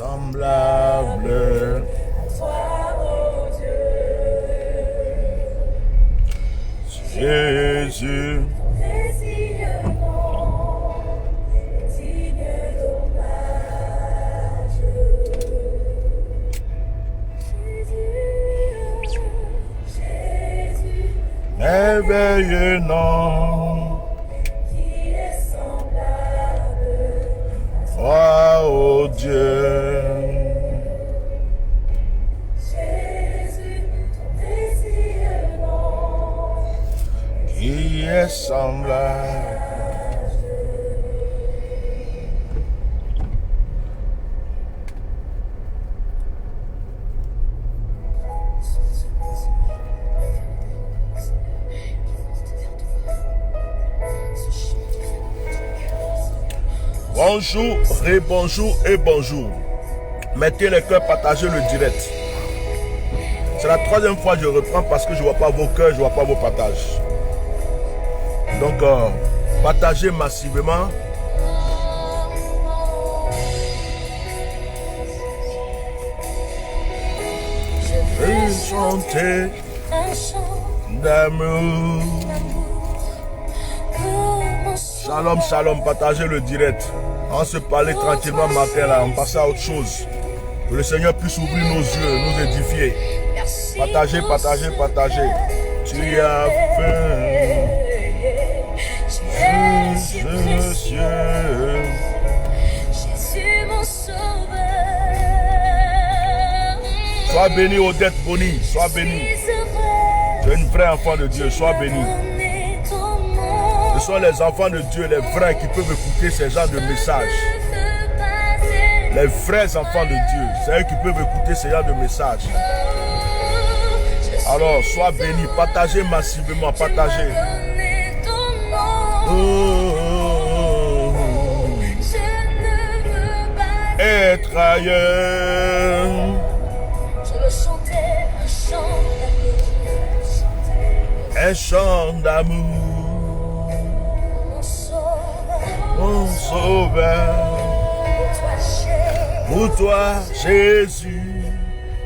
semblable. Jésus. Merveilleux nom, toi, ô Dieu. Jésus, ton précieux nom, qui est semblable. Bonjour, rebonjour et bonjour. Mettez les cœurs, partagez le direct. C'est la troisième fois que je reprends parce que je ne vois pas vos cœurs, je ne vois pas vos partages. Donc, partagez massivement. Je vais chanter un chant d'amour. Shalom, shalom, partagez le direct. On se parlait tranquillement matin là, on passait à autre chose. Que le Seigneur puisse ouvrir nos yeux, nous édifier. Partagez, partagez, partagez. Tu as fait Jésus mon sauveur. Sois béni Odette Boni, sois béni. Tu es une vraie enfant de Dieu, sois béni. Ce sont les enfants de Dieu, les vrais, qui peuvent écouter ces genres de messages. Les vrais enfants de Dieu, c'est eux qui peuvent écouter ces genres de messages. Alors, sois béni, partagez massivement, partagez. Être ailleurs. Je veux chanter un chant d'amour. Mon sauveur, pour toi Jésus.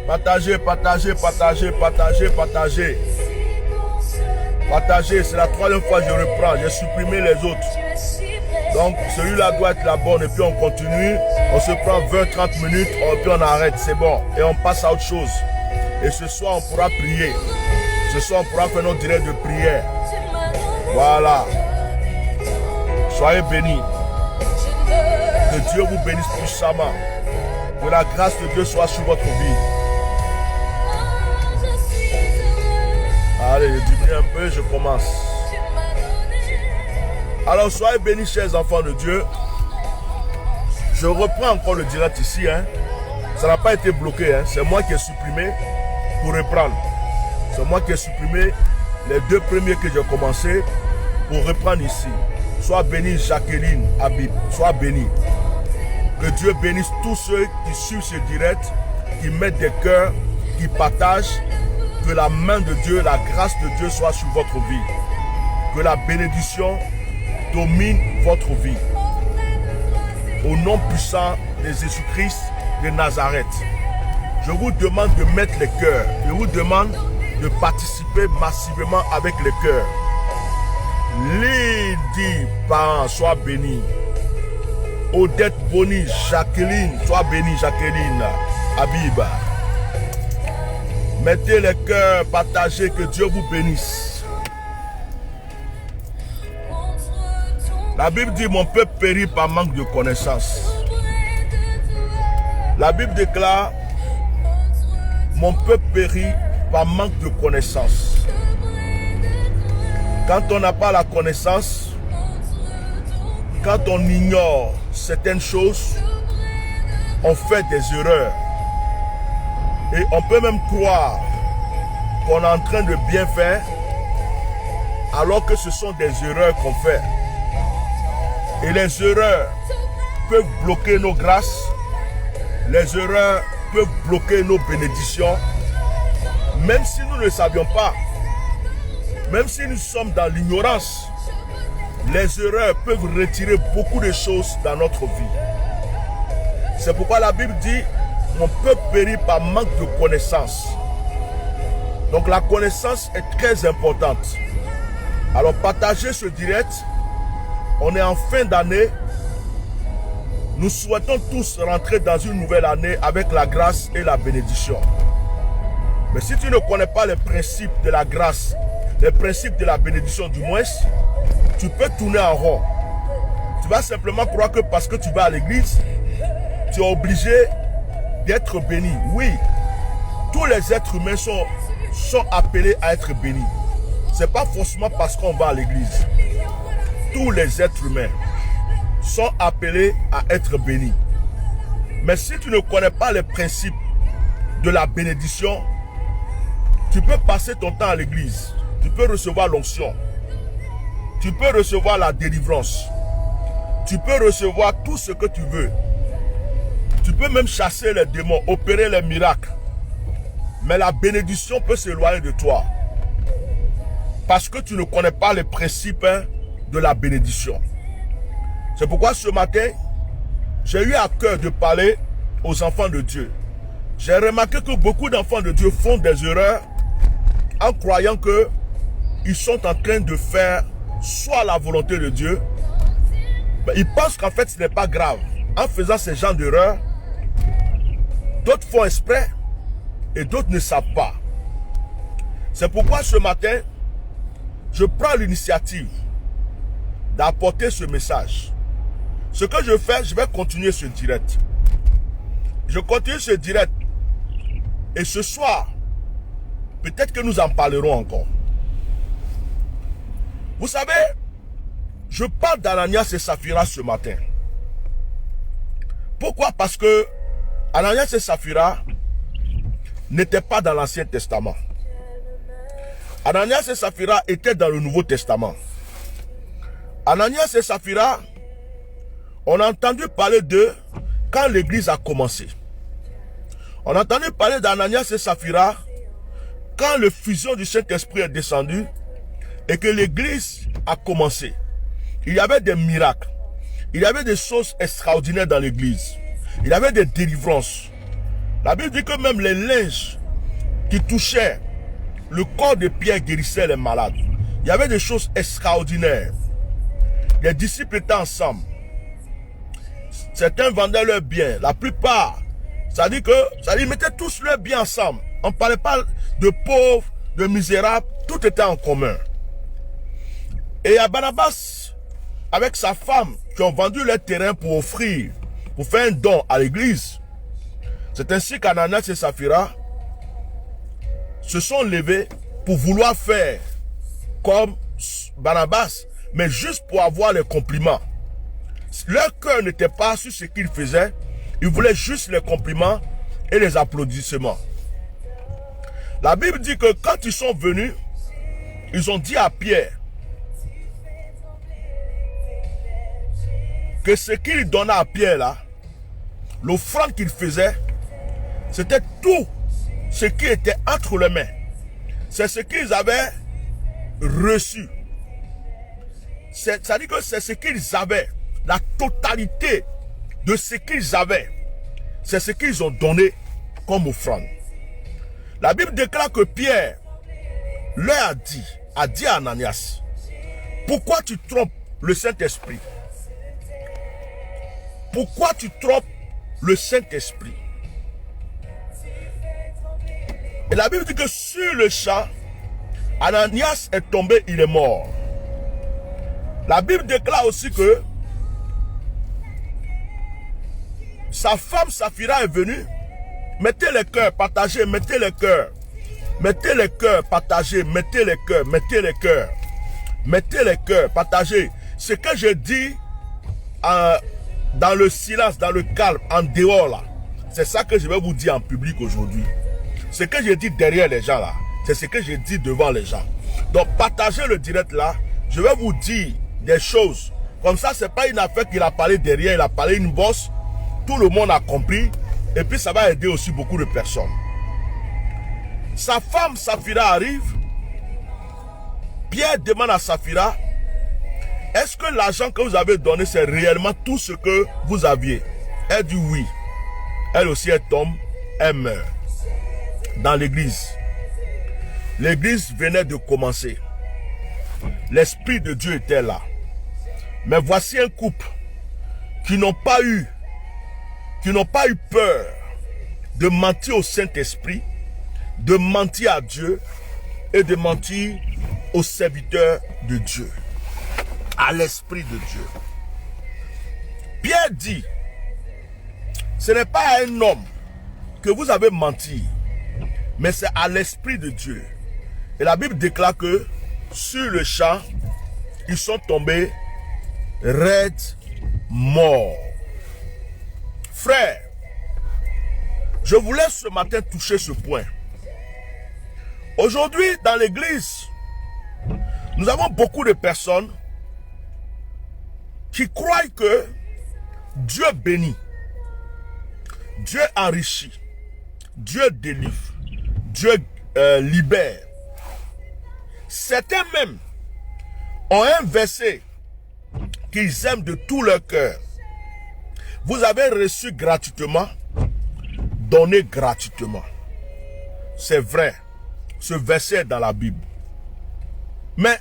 Partagez, partagez, partagez, partagez, partagez. Partagez, c'est la troisième fois que je reprends, j'ai supprimé les autres. Donc celui-là doit être la bonne et puis on continue. On se prend 20-30 minutes et puis on arrête, c'est bon. Et on passe à autre chose. Et ce soir on pourra prier. Ce soir on pourra faire notre direct de prière. Voilà. Soyez bénis. Que Dieu vous bénisse puissamment. Que la grâce de Dieu soit sur votre vie. Allez, je diminue un peu, je commence. Alors, soyez bénis, chers enfants de Dieu. Je reprends encore le direct ici. Ça n'a pas été bloqué. C'est moi qui ai supprimé pour reprendre. C'est moi qui ai supprimé les deux premiers que j'ai commencé pour reprendre ici. Sois béni Jacqueline Habib, sois béni. Que Dieu bénisse tous ceux qui suivent ce direct, qui mettent des cœurs, qui partagent. Que la main de Dieu, la grâce de Dieu soit sur votre vie. Que la bénédiction domine votre vie. Au nom puissant de Jésus-Christ de Nazareth, je vous demande de mettre les cœurs. Je vous demande de participer massivement avec les cœurs. Lydie Pan, sois béni. Odette Boni, Jacqueline, sois béni Jacqueline Habiba. Mettez les cœurs, partagez, que Dieu vous bénisse. La Bible dit, mon peuple périt par manque de connaissance. La Bible déclare, mon peuple périt par manque de connaissance. Quand on n'a pas la connaissance, quand on ignore certaines choses, on fait des erreurs. Et on peut même croire qu'on est en train de bien faire, alors que ce sont des erreurs qu'on fait. Et les erreurs peuvent bloquer nos grâces, les erreurs peuvent bloquer nos bénédictions, même si nous ne le savions pas. Même si nous sommes dans l'ignorance, les erreurs peuvent retirer beaucoup de choses dans notre vie. C'est pourquoi la Bible dit, mon peuple périt par manque de connaissance. Donc la connaissance est très importante. Alors partagez ce direct. On est en fin d'année. Nous souhaitons tous rentrer dans une nouvelle année avec la grâce et la bénédiction. Mais si tu ne connais pas les principes de la grâce, les principes de la bénédiction du moins, tu peux tourner en rond. Tu vas simplement croire que parce que tu vas à l'église, tu es obligé d'être béni. Oui, tous les êtres humains sont appelés à être bénis. Ce n'est pas forcément parce qu'on va à l'église. Tous les êtres humains sont appelés à être bénis. Mais si tu ne connais pas les principes de la bénédiction, tu peux passer ton temps à l'église. Tu peux recevoir l'onction. Tu peux recevoir la délivrance. Tu peux recevoir tout ce que tu veux. Tu peux même chasser les démons, opérer les miracles. Mais la bénédiction peut s'éloigner de toi. Parce que tu ne connais pas les principes de la bénédiction. C'est pourquoi ce matin, j'ai eu à cœur de parler aux enfants de Dieu. J'ai remarqué que beaucoup d'enfants de Dieu font des erreurs en croyant qu'ils sont en train de faire soit la volonté de Dieu, mais ils pensent qu'en fait ce n'est pas grave. En faisant ce genre d'erreurs, d'autres font exprès et d'autres ne savent pas. C'est pourquoi ce matin, je prends l'initiative d'apporter ce message. Ce que je fais, je vais continuer ce direct. Je continue ce direct. Et ce soir, peut-être que nous en parlerons encore. Vous savez, je parle d'Ananias et Saphira ce matin. Pourquoi? Parce que Ananias et Saphira n'étaient pas dans l'Ancien Testament. Ananias et Saphira étaient dans le Nouveau Testament. Ananias et Saphira, on a entendu parler d'eux quand l'église a commencé. On a entendu parler d'Ananias et Saphira quand le fusion du Saint-Esprit est descendu et que l'église a commencé. Il y avait des miracles. Il y avait des choses extraordinaires dans l'église. Il y avait des délivrances. La Bible dit que même les linges qui touchaient le corps de Pierre guérissaient les malades. Il y avait des choses extraordinaires. Les disciples étaient ensemble. Certains vendaient leurs biens. La plupart, ça dit ils mettaient tous leurs biens ensemble. On ne parlait pas de pauvres, de misérables. Tout était en commun. Et il y a Barnabas avec sa femme qui ont vendu leur terrain pour offrir, pour faire un don à l'église. C'est ainsi qu'Ananias et Saphira se sont levés pour vouloir faire comme Barnabas, mais juste pour avoir les compliments. Leur cœur n'était pas sur ce qu'ils faisaient. Ils voulaient juste les compliments et les applaudissements. La Bible dit que quand ils sont venus, ils ont dit à Pierre que ce qu'il donnait à Pierre là, l'offrande qu'il faisait, c'était tout ce qui était entre les mains. C'est ce qu'ils avaient reçu. C'est-à-dire que c'est ce qu'ils avaient. La totalité de ce qu'ils avaient. C'est ce qu'ils ont donné comme offrande. La Bible déclare que Pierre leur a dit à Ananias, pourquoi tu trompes le Saint-Esprit? Pourquoi tu trompes le Saint-Esprit? Et la Bible dit que sur le champ, Ananias est tombé, il est mort. La Bible déclare aussi que sa femme Saphira est venue. Mettez les cœurs, partagez, mettez les cœurs. Mettez les cœurs, partagez, mettez les cœurs, mettez les cœurs. Mettez les cœurs, partagez. Ce que je dis dans le silence, dans le calme, en dehors là, c'est ça que je vais vous dire en public aujourd'hui. Ce que je dis derrière les gens là, c'est ce que je dis devant les gens. Donc partagez le direct là, je vais vous dire des choses. Comme ça, c'est pas une affaire qu'il a parlé derrière, il a parlé une bosse. Tout le monde a compris. Et puis ça va aider aussi beaucoup de personnes. Sa femme Saphira arrive. Pierre demande à Saphira, est-ce que l'argent que vous avez donné, c'est réellement tout ce que vous aviez? Elle dit oui. Elle aussi, elle tombe, elle meurt. Dans l'église. L'église venait de commencer. L'Esprit de Dieu était là. Mais voici un couple qui n'ont pas eu peur de mentir au Saint-Esprit, de mentir à Dieu et de mentir aux serviteurs de Dieu, à l'Esprit de Dieu. Pierre dit, ce n'est pas à un homme que vous avez menti, mais c'est à l'Esprit de Dieu. Et la Bible déclare que sur le champ, ils sont tombés raides, morts. Frère, je voulais ce matin toucher ce point. Aujourd'hui, dans l'église, nous avons beaucoup de personnes qui croient que Dieu bénit, Dieu enrichit, Dieu délivre, Dieu libère. Certains même ont un verset qu'ils aiment de tout leur cœur. Vous avez reçu gratuitement, donnez gratuitement. C'est vrai, ce verset est dans la Bible. Mais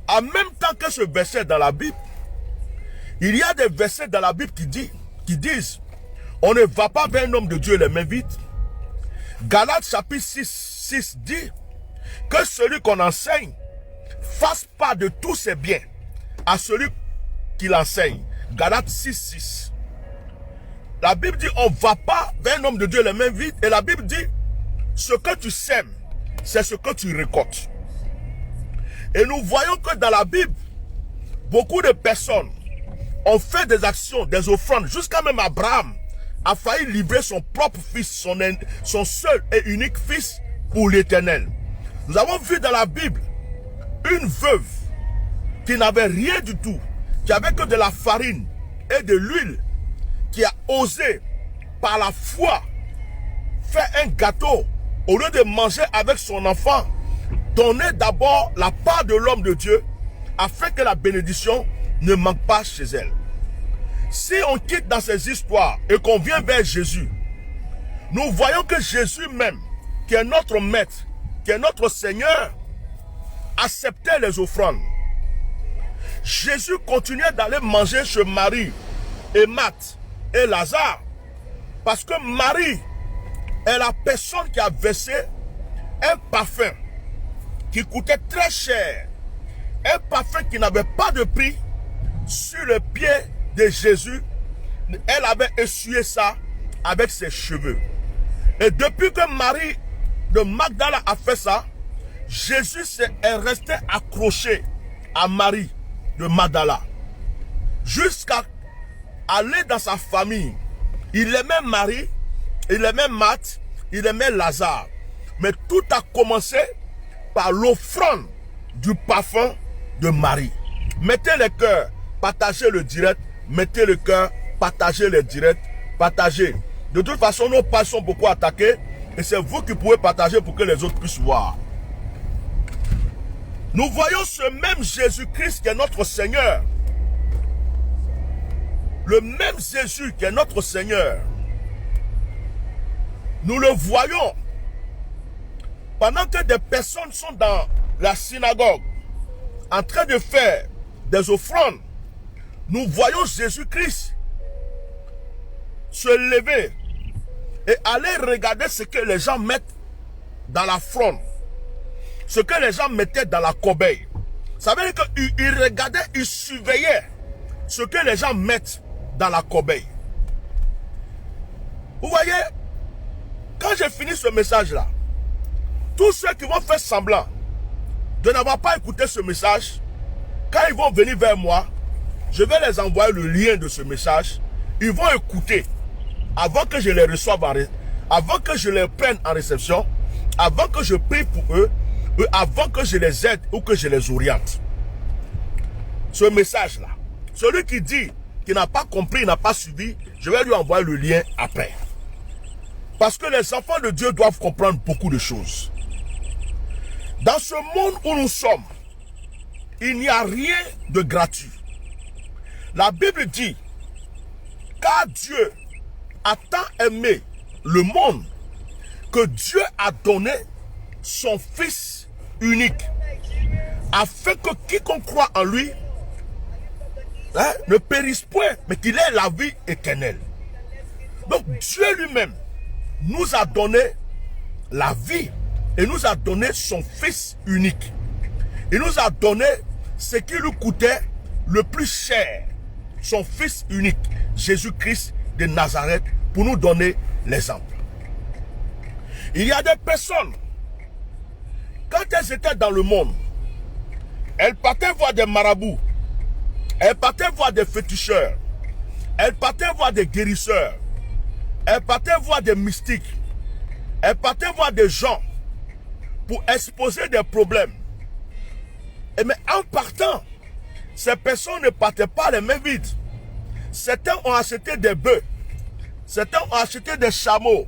en même temps que ce verset est dans la Bible, il y a des versets dans la Bible qui disent on ne va pas vers un homme de Dieu les mains vides. Galates chapitre 6 dit que celui qu'on enseigne fasse part de tous ses biens à celui qui l'enseigne. Galates 6. La Bible dit on ne va pas vers un homme de Dieu les mains vides. Et la Bible dit ce que tu sèmes, c'est ce que tu récoltes. Et nous voyons que dans la Bible, beaucoup de personnes ont fait des actions, des offrandes, jusqu'à même Abraham a failli livrer son propre fils, son seul et unique fils pour l'Éternel. Nous avons vu dans la Bible une veuve qui n'avait rien du tout, qui avait que de la farine et de l'huile, qui a osé par la foi faire un gâteau au lieu de manger avec son enfant, donner d'abord la part de l'homme de Dieu afin que la bénédiction ne manque pas chez elle. Si on quitte dans ces histoires et qu'on vient vers Jésus, nous voyons que Jésus même, qui est notre maître, qui est notre Seigneur, acceptait les offrandes. Jésus continuait d'aller manger chez Marie et Marthe et Lazare, parce que Marie est la personne qui a versé un parfum qui coûtait très cher, un parfum qui n'avait pas de prix, sur le pied de Jésus. Elle avait essuyé ça avec ses cheveux. Et depuis que Marie de Magdala a fait ça, Jésus est resté accroché à Marie de Magdala jusqu'à aller dans sa famille. Il aimait Marie, il aimait Marthe, il aimait Lazare. Mais tout a commencé par l'offrande du parfum de Marie. Mettez les cœurs, partagez le direct, mettez le cœur, partagez le direct, partagez. De toute façon, nos pages sont beaucoup attaquées et c'est vous qui pouvez partager pour que les autres puissent voir. Nous voyons ce même Jésus-Christ qui est notre Seigneur. Le même Jésus qui est notre Seigneur. Nous le voyons pendant que des personnes sont dans la synagogue en train de faire des offrandes. Nous voyons Jésus-Christ se lever et aller regarder ce que les gens mettent dans la fronde, ce que les gens mettaient dans la corbeille. Ça veut dire qu'il regardait, il surveillait ce que les gens mettent dans la corbeille. Vous voyez, quand j'ai fini ce message-là, tous ceux qui vont faire semblant de n'avoir pas écouté ce message, quand ils vont venir vers moi, je vais les envoyer le lien de ce message. Ils vont écouter avant que je les reçoive, avant que je les prenne en réception, avant que je prie pour eux, avant que je les aide ou que je les oriente. Ce message-là, celui qui dit qu'il n'a pas compris, n'a pas suivi, je vais lui envoyer le lien après. Parce que les enfants de Dieu doivent comprendre beaucoup de choses. Dans ce monde où nous sommes, il n'y a rien de gratuit. La Bible dit, car Dieu a tant aimé le monde que Dieu a donné son Fils unique, afin que quiconque croit en lui ne périsse point, mais qu'il ait la vie éternelle. Donc Dieu lui-même nous a donné la vie et nous a donné son Fils unique. Il nous a donné ce qui lui coûtait le plus cher, son Fils unique, Jésus-Christ de Nazareth, pour nous donner l'exemple. Il y a des personnes, quand elles étaient dans le monde, elles partaient voir des marabouts, elles partaient voir des féticheurs, elles partaient voir des guérisseurs, elles partaient voir des mystiques, elles partaient voir des gens pour exposer des problèmes. Mais en partant, ces personnes ne partaient pas les mains vides. Certains ont acheté des bœufs, certains ont acheté des chameaux,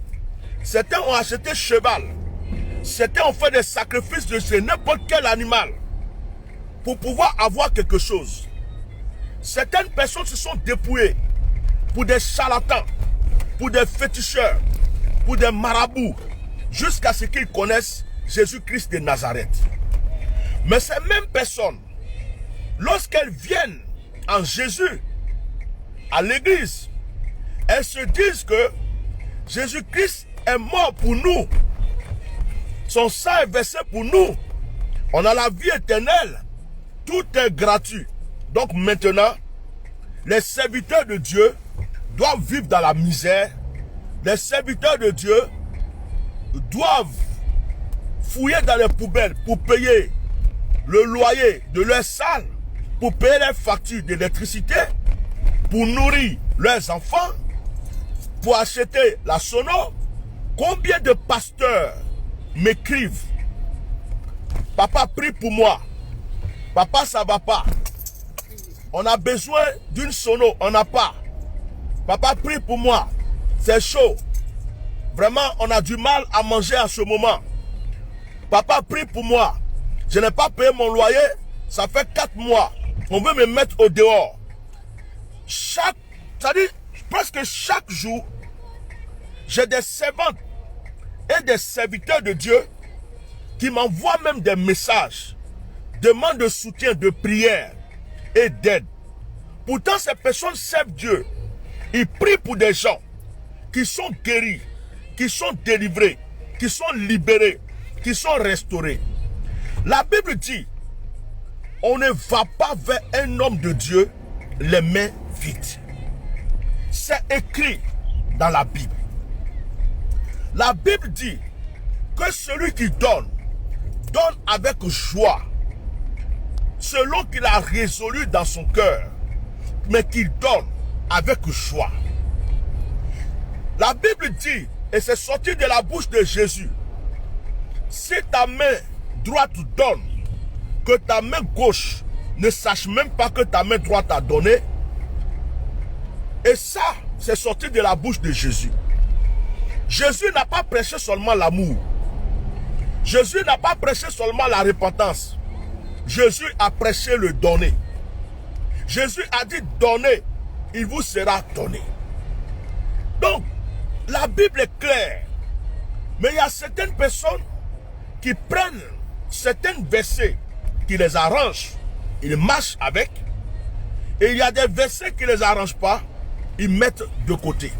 certains ont acheté cheval, certains ont fait des sacrifices de n'importe quel animal pour pouvoir avoir quelque chose. Certaines personnes se sont dépouillées pour des charlatans, pour des féticheurs, pour des marabouts, jusqu'à ce qu'ils connaissent Jésus-Christ de Nazareth. Mais ces mêmes personnes, lorsqu'elles viennent en Jésus, à l'église, elles se disent que Jésus-Christ est mort pour nous. Son sang est versé pour nous. On a la vie éternelle. Tout est gratuit. Donc maintenant, les serviteurs de Dieu doivent vivre dans la misère. Les serviteurs de Dieu doivent fouiller dans les poubelles pour payer le loyer de leur salle, pour payer les factures d'électricité, pour nourrir leurs enfants, pour acheter la sono. Combien de pasteurs m'écrivent: papa, prie pour moi. Papa, ça va pas. On a besoin d'une sono, on n'a pas. Papa, prie pour moi. C'est chaud. Vraiment, on a du mal à manger à ce moment. Papa, prie pour moi. Je n'ai pas payé mon loyer. Ça fait 4 mois. On veut me mettre au dehors. C'est-à-dire, presque chaque jour, j'ai des servantes et des serviteurs de Dieu qui m'envoient même des messages, demandent de soutien, de prière et d'aide. Pourtant, ces personnes servent Dieu. Ils prient pour des gens qui sont guéris, qui sont délivrés, qui sont libérés, qui sont restaurés. La Bible dit, on ne va pas vers un homme de Dieu les mains vides. C'est écrit dans la Bible. La Bible dit que celui qui donne, donne avec joie, selon qu'il a résolu dans son cœur, mais qu'il donne avec joie. La Bible dit, et c'est sorti de la bouche de Jésus, si ta main droite donne, que ta main gauche ne sache même pas que ta main droite a donné. Et ça, c'est sorti de la bouche de Jésus. Jésus n'a pas prêché seulement l'amour. Jésus n'a pas prêché seulement la repentance. Jésus a prêché le donner. Jésus a dit donner, il vous sera donné. Donc, la Bible est claire. Mais il y a certaines personnes qui prennent certains versets qui les arrangent, ils marchent avec. Et il y a des versets qui ne les arrangent pas, ils mettent de côté.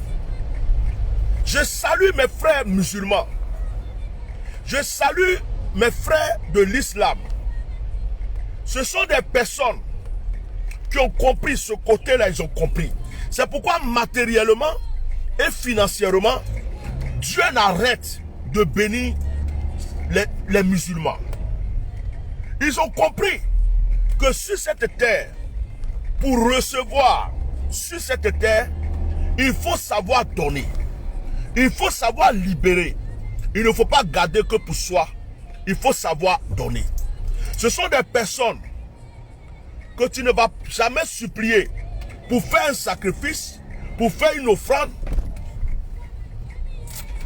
Je salue mes frères musulmans. Je salue mes frères de l'islam. Ce sont des personnes qui ont compris ce côté-là, ils ont compris. C'est pourquoi matériellement et financièrement, Dieu n'arrête de bénir les musulmans. Ils ont compris que sur cette terre, pour recevoir sur cette terre, il faut savoir donner. Il faut savoir libérer. Il ne faut pas garder que pour soi. Il faut savoir donner. Ce sont des personnes que tu ne vas jamais supplier pour faire un sacrifice, pour faire une offrande.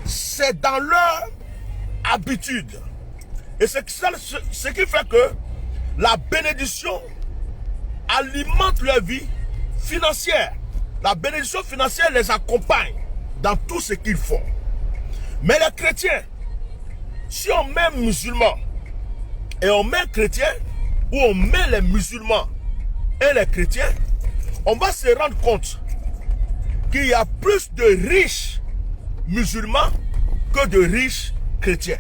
C'est dans leur habitude. Et c'est ce qui fait que la bénédiction alimente leur vie financière. La bénédiction financière les accompagne dans tout ce qu'ils font. Mais les chrétiens, si on met musulmans et on met chrétiens, ou on met les musulmans et les chrétiens, on va se rendre compte qu'il y a plus de riches musulmans que de riches chrétiens.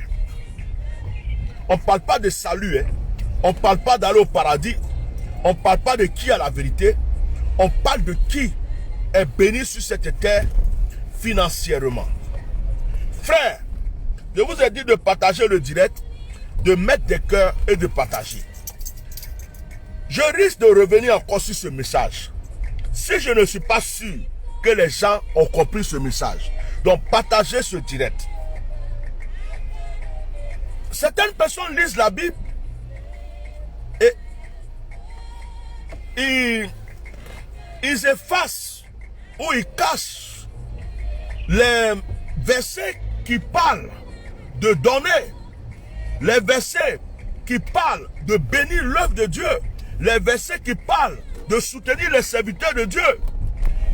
On ne parle pas de salut, hein. On ne parle pas d'aller au paradis, on ne parle pas de qui a la vérité, on parle de qui est béni sur cette terre financièrement. Frère, je vous ai dit de partager le direct, de mettre des cœurs et de partager. Je risque de revenir encore sur ce message si je ne suis pas sûr que les gens ont compris ce message. Donc partagez ce direct. Certaines personnes lisent la Bible et ils effacent ou ils cachent les versets qui parlent de donner, les versets qui parlent de bénir l'œuvre de Dieu, les versets qui parlent de soutenir les serviteurs de Dieu.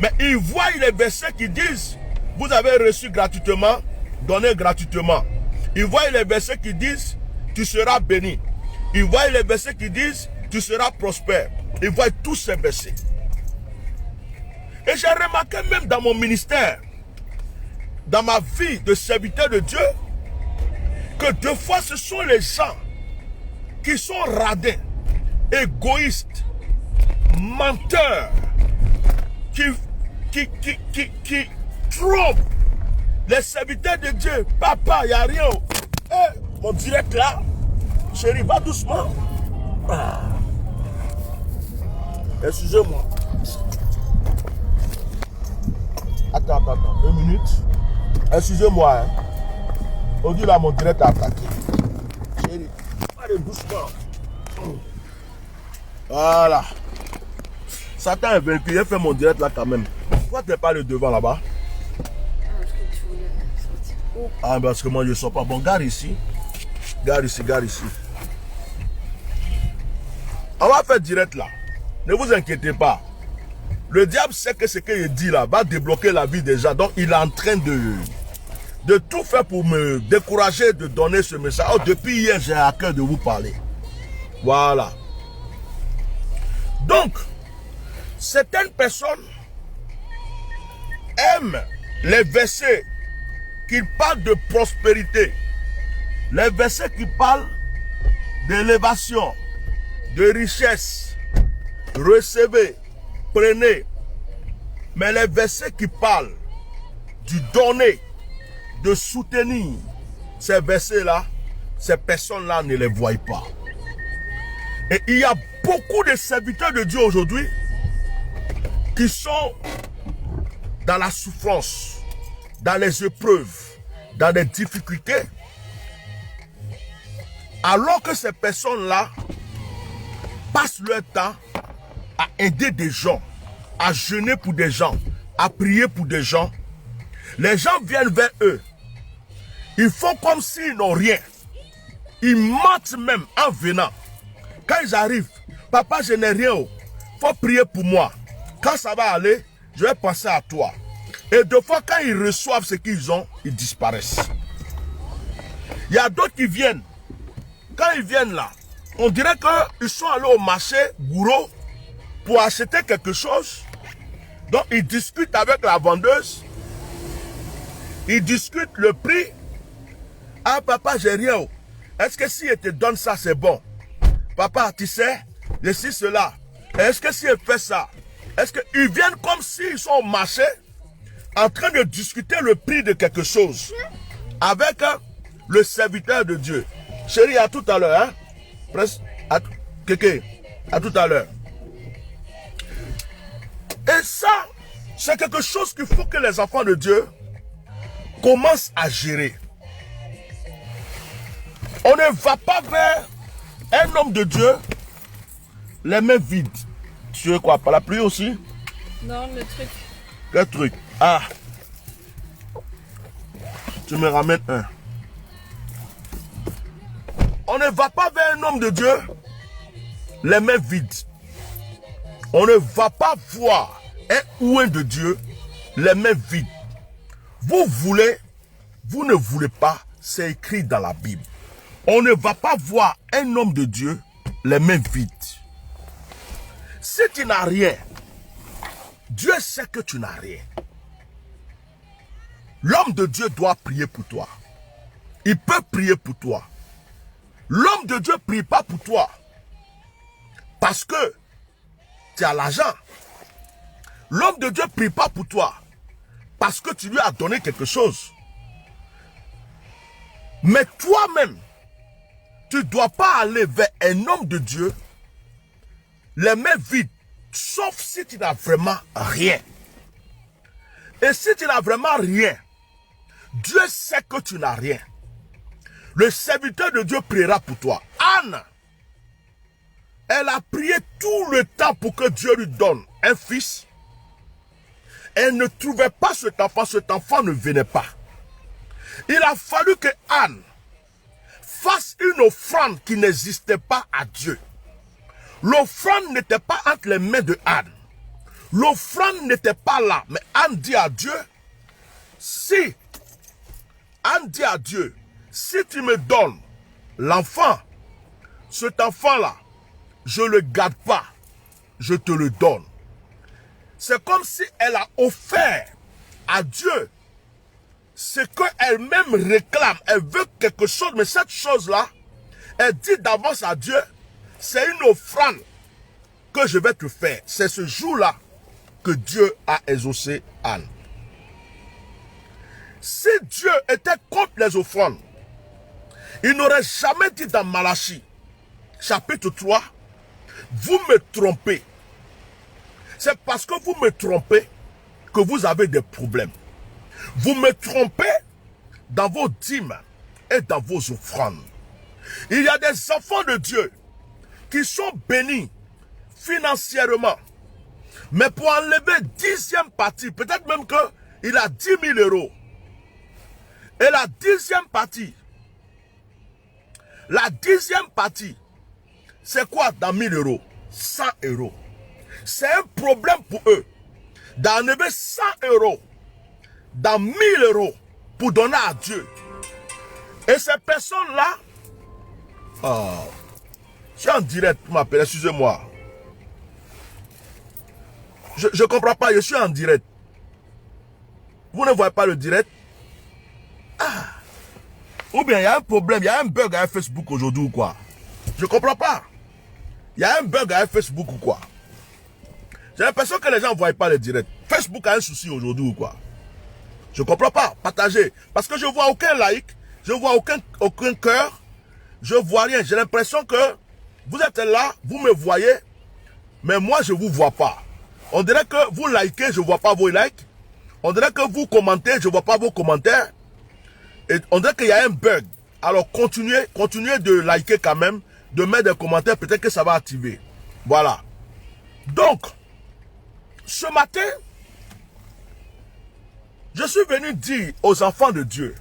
Mais ils voient les versets qui disent, vous avez reçu gratuitement, donnez gratuitement. Ils voient les versets qui disent, tu seras béni. Ils voient les versets qui disent, tu seras prospère. Ils voient tous ces versets. Et j'ai remarqué même dans mon ministère, dans ma vie de serviteur de Dieu, que deux fois ce sont les gens qui sont radins, égoïstes, menteurs, qui trompent les serviteurs de Dieu. Papa, il n'y a rien. Mon direct là, chérie, va doucement. Excusez-moi. Attends, 2 minutes. Excusez-moi. Hein. Aujourd'hui là, mon direct a attaqué. Chérie, allez doucement. Voilà. Satan est vaincu. J'ai fait mon direct là quand même. Pourquoi tu n'es pas le devant là-bas? Ah, parce que moi je ne sors pas. Bon, gare ici. Gare ici. On va faire direct là. Ne vous inquiétez pas. Le diable sait que ce qu'il dit là va débloquer la vie des gens. Donc il est en train de tout faire pour me décourager de donner ce message. Oh, depuis hier, j'ai à cœur de vous parler. Voilà. Donc, certaines personnes aiment les versets qui parlent de prospérité. Les versets qui parlent d'élévation, de richesse. Recevez, prenez. Mais les versets qui parlent du donner, de soutenir, ces versets-là, ces personnes-là ne les voient pas. Et il y a beaucoup de serviteurs de Dieu aujourd'hui qui sont dans la souffrance, dans les épreuves, dans les difficultés, alors que ces personnes-là passent leur temps à aider des gens, à jeûner pour des gens, à prier pour des gens. Les gens viennent vers eux. Ils font comme s'ils n'ont rien. Ils mentent même en venant. Quand ils arrivent, papa, je n'ai rien. Il faut prier pour moi. Quand ça va aller, je vais penser à toi. Et deux fois, quand ils reçoivent ce qu'ils ont, ils disparaissent. Il y a d'autres qui viennent. Quand ils viennent là, on dirait qu'ils sont allés au marché Gouraud pour acheter quelque chose. Donc, ils discutent avec la vendeuse. Ils discutent le prix. Ah, papa, j'ai rien. Est-ce que si elle te donne ça, c'est bon? Papa, tu sais, je sais cela. Est-ce que si elle fait ça? Est-ce qu'ils viennent comme s'ils sont au marché en train de discuter le prix de quelque chose avec le serviteur de Dieu? Chérie, à tout à l'heure. Hein? Presque. Kéké, à tout à l'heure. Et ça, c'est quelque chose qu'il faut que les enfants de Dieu commencent à gérer. On ne va pas vers un homme de Dieu les mains vides. Tu veux quoi? Pas la pluie aussi? Non, le truc. Quel truc? Ah. Tu me ramènes un. On ne va pas vers un homme de Dieu les mains vides. On ne va pas voir un ouin de Dieu les mains vides. Vous voulez, vous ne voulez pas, c'est écrit dans la Bible. On ne va pas voir un homme de Dieu les mains vides. Si tu n'as rien, Dieu sait que tu n'as rien. L'homme de Dieu doit prier pour toi. Il peut prier pour toi. L'homme de Dieu ne prie pas pour toi. Parce que tu as l'argent. L'homme de Dieu ne prie pas pour toi. Parce que tu lui as donné quelque chose. Mais toi-même, tu ne dois pas aller vers un homme de Dieu les mains vides, sauf si tu n'as vraiment rien. Et si tu n'as vraiment rien, Dieu sait que tu n'as rien. Le serviteur de Dieu priera pour toi. Anne, elle a prié tout le temps pour que Dieu lui donne un fils. Elle ne trouvait pas cet enfant ne venait pas. Il a fallu que Anne fasse une offrande qui n'existait pas à Dieu. L'offrande n'était pas entre les mains de Anne. L'offrande n'était pas là. Mais Anne dit à Dieu, si tu me donnes l'enfant, cet enfant-là, je ne le garde pas, je te le donne. C'est comme si elle a offert à Dieu ce qu'elle-même réclame. Elle veut quelque chose, mais cette chose-là, elle dit d'avance à Dieu, c'est une offrande que je vais te faire. C'est ce jour-là que Dieu a exaucé Anne. Si Dieu était contre les offrandes, il n'aurait jamais dit dans Malachie, chapitre 3, vous me trompez. C'est parce que vous me trompez que vous avez des problèmes. Vous me trompez dans vos dîmes et dans vos offrandes. Il y a des enfants de Dieu qui sont bénis financièrement. Mais pour enlever 10e partie, peut-être même qu'il a 10 000 euros. Et la 10e partie, c'est quoi dans 1000 euros? 100 euros. C'est un problème pour eux d'enlever 100 euros dans 1000 euros pour donner à Dieu. Et ces personnes-là, je suis en direct, vous m'appelez, excusez-moi. Je ne comprends pas, je suis en direct. Vous ne voyez pas le direct? Ou bien il y a un problème, il y a un bug à Facebook aujourd'hui ou quoi? Je ne comprends pas. Il y a un bug à Facebook ou quoi? J'ai l'impression que les gens ne voient pas le direct. Facebook a un souci aujourd'hui ou quoi? Je ne comprends pas. Partagez. Parce que je ne vois aucun like, je ne vois aucun cœur, je ne vois rien. J'ai l'impression que vous êtes là, vous me voyez, mais moi je ne vous vois pas. On dirait que vous likez, je ne vois pas vos likes. On dirait que vous commentez, je ne vois pas vos commentaires. Et on dirait qu'il y a un bug. Alors continuez de liker quand même, de mettre des commentaires, peut-être que ça va activer. Voilà. Donc, ce matin, je suis venu dire aux enfants de Dieu,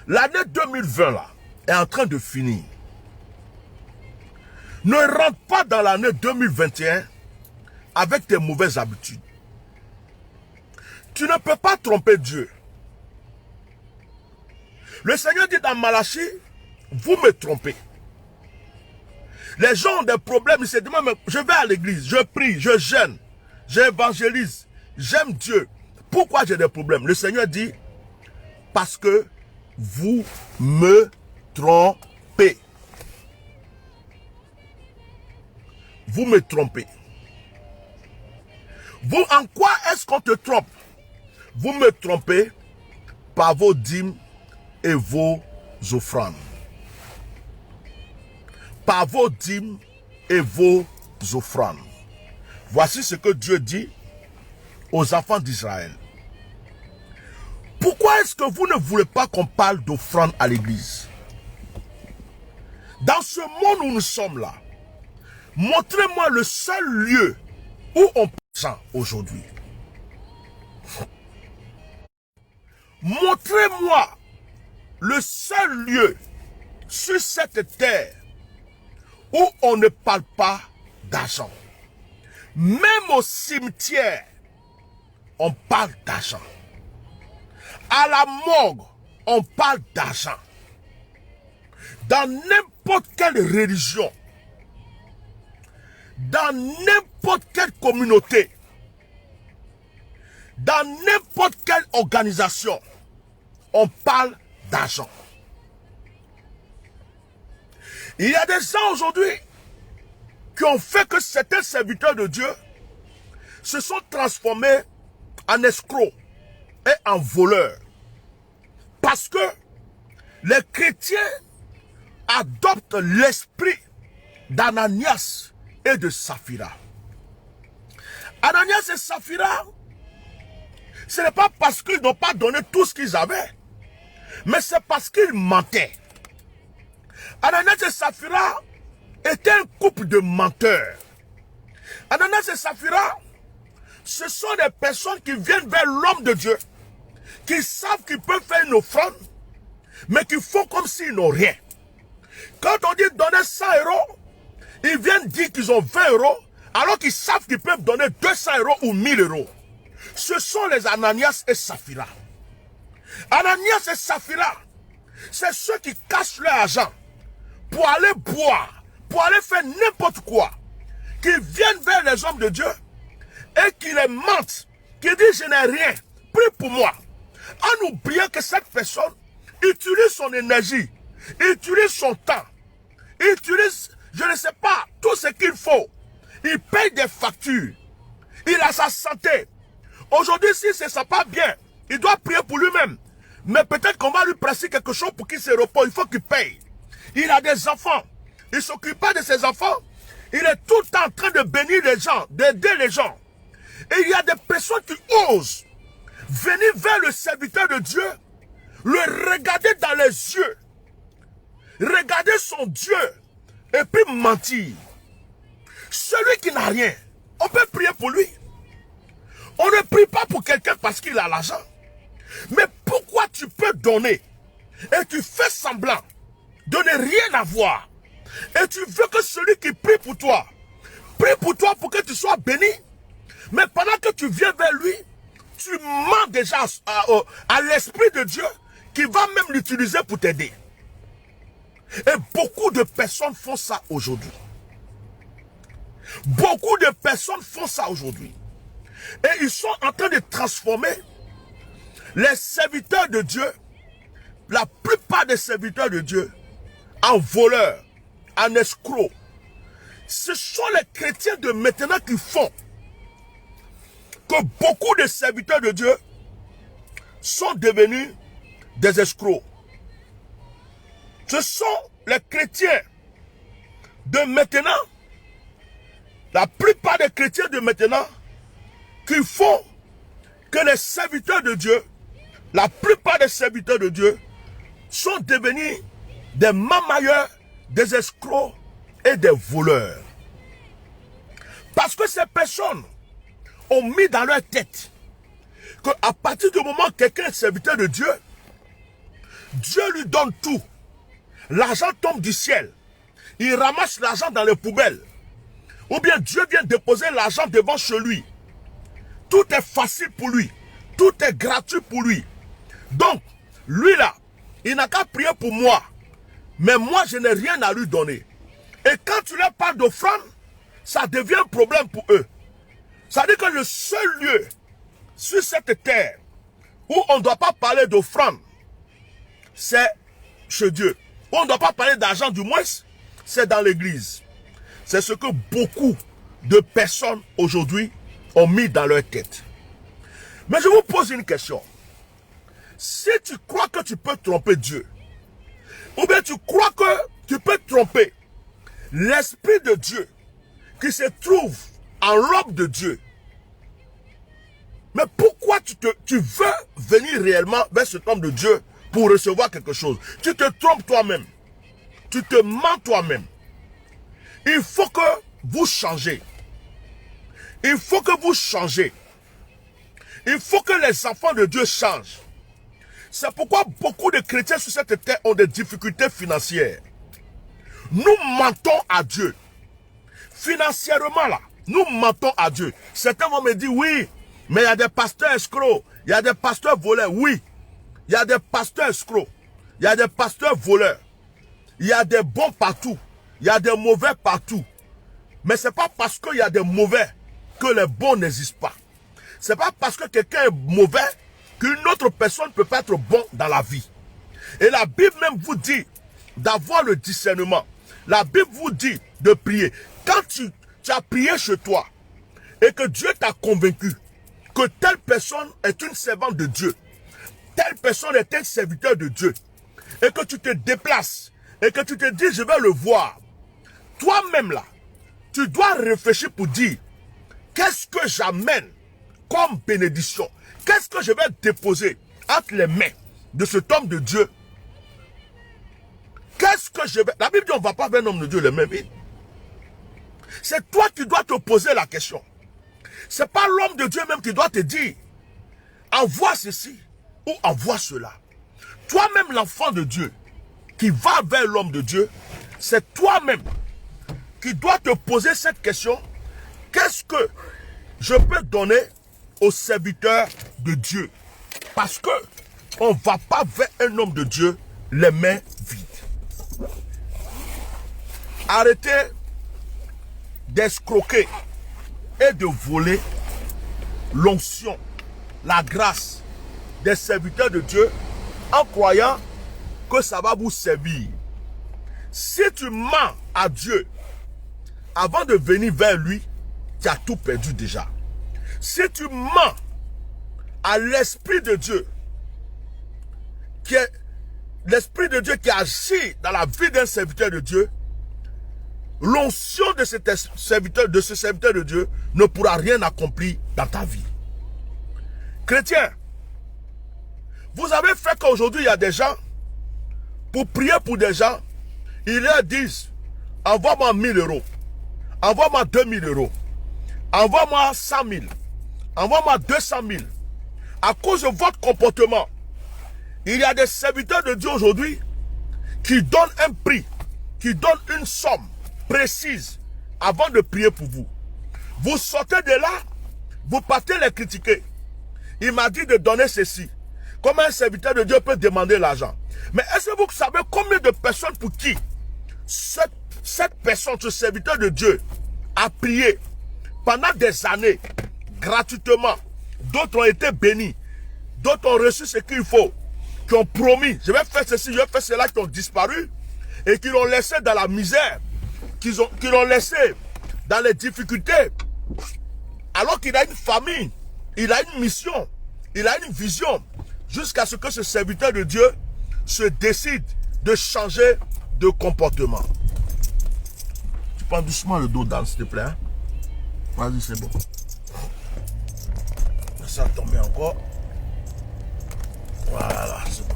l'année 2020 là, est en train de finir. Ne rentre pas dans l'année 2021 avec tes mauvaises habitudes. Tu ne peux pas tromper Dieu. Le Seigneur dit dans Malachie, vous me trompez. Les gens ont des problèmes, ils se demandent, mais je vais à l'église, je prie, je jeûne, j'évangélise, j'aime Dieu. Pourquoi j'ai des problèmes? Le Seigneur dit, parce que vous me trompez. Vous me trompez. Vous, en quoi est-ce qu'on te trompe? Vous me trompez par vos dîmes et vos offrandes. Par vos dîmes et vos offrandes. Voici ce que Dieu dit aux enfants d'Israël. Pourquoi est-ce que vous ne voulez pas qu'on parle d'offrande à l'église? Dans ce monde où nous sommes là, montrez-moi le seul lieu où on parle aujourd'hui. Montrez-moi le seul lieu sur cette terre où on ne parle pas d'argent. Même au cimetière, on parle d'argent. À la morgue, on parle d'argent. Dans n'importe quelle religion, dans n'importe quelle communauté, dans n'importe quelle organisation, on parle d'argent. Il y a des gens aujourd'hui qui ont fait que certains serviteurs de Dieu se sont transformés en escrocs et en voleurs. Parce que les chrétiens adoptent l'esprit d'Ananias et de Saphira. Ananias et Saphira, ce n'est pas parce qu'ils n'ont pas donné tout ce qu'ils avaient, mais c'est parce qu'ils mentaient. Ananias et Saphira étaient un couple de menteurs. Ananias et Saphira, ce sont des personnes qui viennent vers l'homme de Dieu, qui savent qu'ils peuvent faire une offrande, mais qui font comme s'ils n'ont rien. Quand on dit donner 100 euros, ils viennent dire qu'ils ont 20 euros, alors qu'ils savent qu'ils peuvent donner 200 euros ou 1000 euros. Ce sont les Ananias et Saphira. Ananias et Saphira, c'est ceux qui cachent leur argent pour aller boire, pour aller faire n'importe quoi, qui viennent vers les hommes de Dieu et qui les mentent, qui disent je n'ai rien, prie pour moi. En oubliant que cette personne utilise son énergie, utilise son temps, utilise, je ne sais pas, tout ce qu'il faut. Il paye des factures, il a sa santé. Aujourd'hui, si ça ne sent pas bien, il doit prier pour lui-même. Mais peut-être qu'on va lui presser quelque chose pour qu'il se repose, il faut qu'il paye. Il a des enfants, il ne s'occupe pas de ses enfants, il est tout le temps en train de bénir les gens, d'aider les gens. Et il y a des personnes qui osent venir vers le serviteur de Dieu, le regarder dans les yeux, regarder son Dieu et puis mentir. Celui qui n'a rien, on peut prier pour lui. On ne prie pas pour quelqu'un parce qu'il a l'argent. Mais pourquoi tu peux donner et tu fais semblant de ne rien avoir et tu veux que celui qui prie pour toi pour que tu sois béni, mais pendant que tu viens vers lui, tu mens déjà à l'Esprit de Dieu qui va même l'utiliser pour t'aider. Et beaucoup de personnes font ça aujourd'hui. Beaucoup de personnes font ça aujourd'hui. Et ils sont en train de transformer les serviteurs de Dieu, la plupart des serviteurs de Dieu, en voleurs, en escrocs. Ce sont les chrétiens de maintenant qui font que beaucoup de serviteurs de Dieu sont devenus des escrocs. Ce sont les chrétiens de maintenant, la plupart des chrétiens de maintenant, qui font que les serviteurs de Dieu, la plupart des serviteurs de Dieu, sont devenus des mamailleurs, des escrocs et des voleurs. Parce que ces personnes ont mis dans leur tête qu'à partir du moment où quelqu'un est serviteur de Dieu, Dieu lui donne tout. L'argent tombe du ciel. Il ramasse l'argent dans les poubelles. Ou bien Dieu vient déposer l'argent devant chez lui. Tout est facile pour lui. Tout est gratuit pour lui. Donc, lui là, il n'a qu'à prier pour moi. Mais moi, je n'ai rien à lui donner. Et quand tu leur parles d'offrande, ça devient un problème pour eux. Ça veut dire que le seul lieu sur cette terre où on ne doit pas parler d'offrande, c'est chez Dieu. Où on ne doit pas parler d'argent du moins, c'est dans l'église. C'est ce que beaucoup de personnes aujourd'hui ont mis dans leur tête. Mais je vous pose une question. Si tu crois que tu peux tromper Dieu, ou bien tu crois que tu peux tromper l'Esprit de Dieu qui se trouve en l'homme de Dieu, mais pourquoi tu veux venir réellement vers cet homme de Dieu pour recevoir quelque chose? Tu te trompes toi-même. Tu te mens toi-même. Il faut que vous changez. Il faut que vous changez. Il faut que les enfants de Dieu changent. C'est pourquoi beaucoup de chrétiens sur cette terre ont des difficultés financières. Nous mentons à Dieu. Financièrement là, nous mentons à Dieu. Certains vont me dire oui, mais il y a des pasteurs escrocs, il y a des pasteurs voleurs. Oui, Il y a des pasteurs escrocs. Il y a des pasteurs voleurs. Il y a des bons partout. Il y a des mauvais partout. Mais ce n'est pas parce qu'il y a des mauvais que les bons n'existent pas. Ce n'est pas parce que quelqu'un est mauvais qu'une autre personne ne peut pas être bon dans la vie. Et la Bible même vous dit d'avoir le discernement. La Bible vous dit de prier. Quand tu as prié chez toi et que Dieu t'a convaincu que telle personne est une servante de Dieu, telle personne est un serviteur de Dieu, et que tu te déplaces, et que tu te dis, je vais le voir, toi-même là, tu dois réfléchir pour dire, qu'est-ce que j'amène comme bénédiction? Qu'est-ce que je vais déposer entre les mains de cet homme de Dieu? Qu'est-ce que je vais... La Bible dit, on ne va pas vers un homme de Dieu les mains vides. C'est toi qui dois te poser la question. Ce n'est pas l'homme de Dieu même qui doit te dire, envoie ceci ou envoie cela. Toi-même, l'enfant de Dieu, qui va vers l'homme de Dieu, c'est toi-même qui dois te poser cette question. Qu'est-ce que je peux donner au serviteur de Dieu? Parce que on ne va pas vers un homme de Dieu les mains vides. Arrêtez d'escroquer et de voler l'onction, la grâce des serviteurs de Dieu en croyant que ça va vous servir. Si tu mens à Dieu avant de venir vers lui, tu as tout perdu déjà. Si tu mens à l'Esprit de Dieu, qui est l'Esprit de Dieu qui agit dans la vie d'un serviteur de Dieu, l'onction de ce serviteur de Dieu ne pourra rien accomplir dans ta vie. Chrétiens, vous avez fait qu'aujourd'hui il y a des gens, pour prier pour des gens, ils leur disent, envoie-moi 1000 euros, envoie-moi 2000 euros, envoie-moi 100 000, envoie-moi 200 000. À cause de votre comportement, il y a des serviteurs de Dieu aujourd'hui qui donnent un prix, qui donnent une somme précise avant de prier pour vous. Vous sortez de là, vous partez les critiquer. Il m'a dit de donner ceci. Comment un serviteur de Dieu peut demander l'argent? Mais est-ce que vous savez combien de personnes pour qui cette personne, ce serviteur de Dieu, a prié pendant des années, gratuitement? D'autres ont été bénis. D'autres ont reçu ce qu'il faut. Qui ont promis, je vais faire ceci, je vais faire cela, qui ont disparu. Et qui l'ont laissé dans la misère. Qui l'ont laissé dans les difficultés. Alors qu'il a une famille, il a une mission, il a une vision. Jusqu'à ce que ce serviteur de Dieu se décide de changer de comportement. Tu prends doucement le dos dans, s'il te plaît. Hein? Vas-y, c'est bon. Ça a tombé encore. Voilà, c'est bon.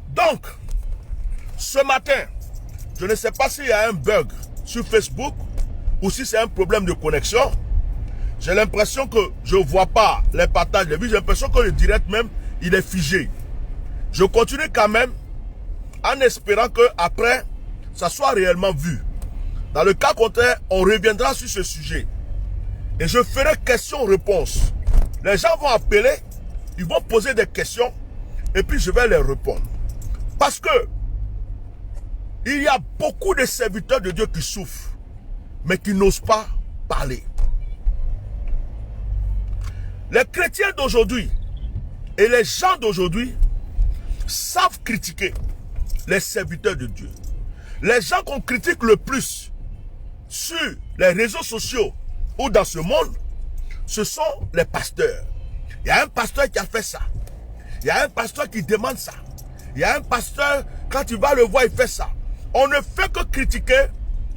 Donc, ce matin, je ne sais pas s'il y a un bug sur Facebook ou si c'est un problème de connexion. J'ai l'impression que je ne vois pas les partages de vues. J'ai l'impression que le direct même, il est figé. Je continue quand même en espérant qu'après, ça soit réellement vu. Dans le cas contraire, on reviendra sur ce sujet. Et je ferai questions-réponses. Les gens vont appeler, ils vont poser des questions et puis je vais les répondre. Parce que il y a beaucoup de serviteurs de Dieu qui souffrent, mais qui n'osent pas parler. Les chrétiens d'aujourd'hui et les gens d'aujourd'hui savent critiquer les serviteurs de Dieu. Les gens qu'on critique le plus sur les réseaux sociaux ou dans ce monde, ce sont les pasteurs. Il y a un pasteur qui a fait ça. Il y a un pasteur qui demande ça. Il y a un pasteur, quand tu vas le voir, il fait ça. On ne fait que critiquer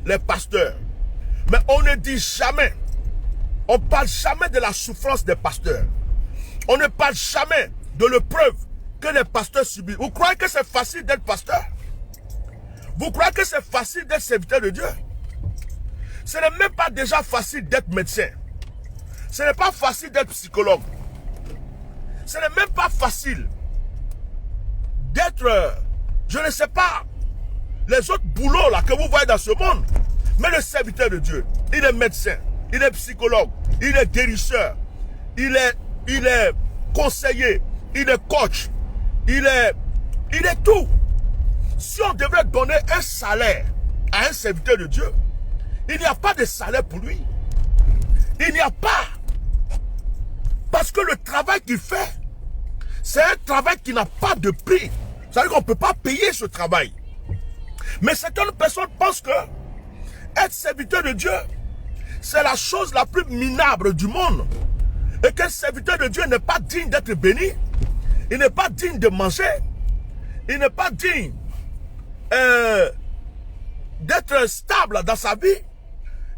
les pasteurs. Mais on ne dit jamais, on ne parle jamais de la souffrance des pasteurs. On ne parle jamais de l'épreuve que les pasteurs subissent. Vous croyez que c'est facile d'être pasteur? Vous croyez que c'est facile d'être serviteur de Dieu? Ce n'est même pas déjà facile d'être médecin. Ce n'est pas facile d'être psychologue. Ce n'est même pas facile d'être, je ne sais pas, les autres boulots là que vous voyez dans ce monde. Mais le serviteur de Dieu, il est médecin, il est psychologue, il est guérisseur, il est conseiller, il est coach, il est tout. Si on devrait donner un salaire à un serviteur de Dieu, il n'y a pas de salaire pour lui. Il n'y a pas. Parce que le travail qu'il fait, c'est un travail qui n'a pas de prix. C'est-à-dire qu'on ne peut pas payer ce travail. Mais certaines personnes pensent que être serviteur de Dieu, c'est la chose la plus minable du monde. Et qu'un serviteur de Dieu n'est pas digne d'être béni. Il n'est pas digne de manger. Il n'est pas digne d'être stable dans sa vie.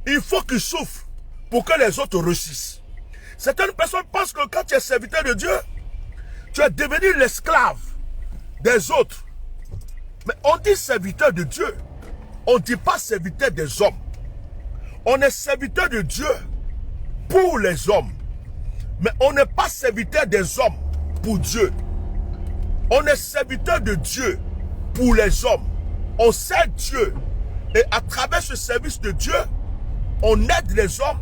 Il faut qu'il souffre pour que les autres réussissent. Certaines personnes pensent que quand tu es serviteur de Dieu, tu es devenu l'esclave des autres. Mais on dit serviteur de Dieu. On ne dit pas serviteur des hommes. On est serviteur de Dieu pour les hommes. Mais on n'est pas serviteur des hommes pour Dieu. On est serviteur de Dieu pour les hommes. On sert Dieu. Et à travers ce service de Dieu, on aide les hommes,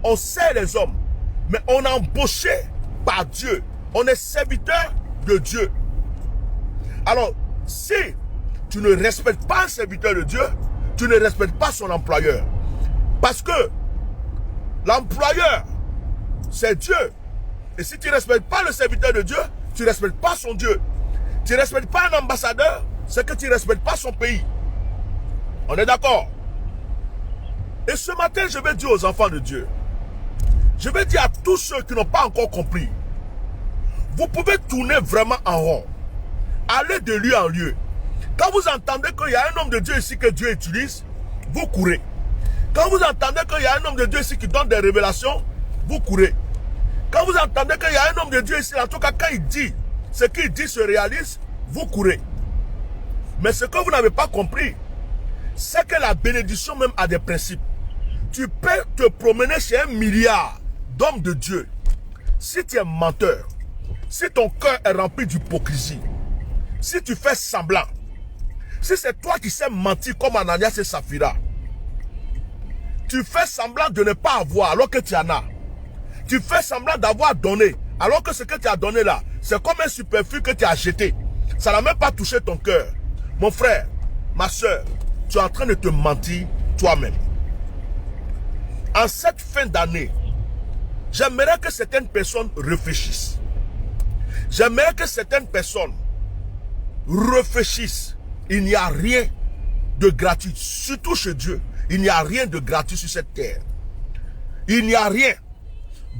on sert les hommes. Mais on est embauché par Dieu. On est serviteur de Dieu. Alors, si tu ne respectes pas un serviteur de Dieu, tu ne respectes pas son employeur. Parce que l'employeur, c'est Dieu. Et si tu ne respectes pas le serviteur de Dieu, tu ne respectes pas son Dieu. Tu ne respectes pas un ambassadeur, c'est que tu ne respectes pas son pays. On est d'accord? Et ce matin, je vais dire aux enfants de Dieu, je vais dire à tous ceux qui n'ont pas encore compris, vous pouvez tourner vraiment en rond. Allez de lieu en lieu. Quand vous entendez qu'il y a un homme de Dieu ici que Dieu utilise, vous courez. Quand vous entendez qu'il y a un homme de Dieu ici qui donne des révélations, vous courez. Quand vous entendez qu'il y a un homme de Dieu ici, en tout cas quand il dit, ce qu'il dit se réalise, vous courez. Mais ce que vous n'avez pas compris, c'est que la bénédiction même a des principes. Tu peux te promener chez 1 milliard d'hommes de Dieu. Si tu es menteur, si ton cœur est rempli d'hypocrisie, si tu fais semblant, si c'est toi qui sais mentir comme Ananias et Saphira, tu fais semblant de ne pas avoir alors que tu en as. Tu fais semblant d'avoir donné alors que ce que tu as donné là, c'est comme un superflu que tu as jeté. Ça n'a même pas touché ton cœur. Mon frère, ma soeur, tu es en train de te mentir toi-même. En cette fin d'année, j'aimerais que certaines personnes réfléchissent. J'aimerais que certaines personnes réfléchissent. Il n'y a rien de gratuit, surtout chez Dieu. Il n'y a rien de gratuit sur cette terre. Il n'y a rien.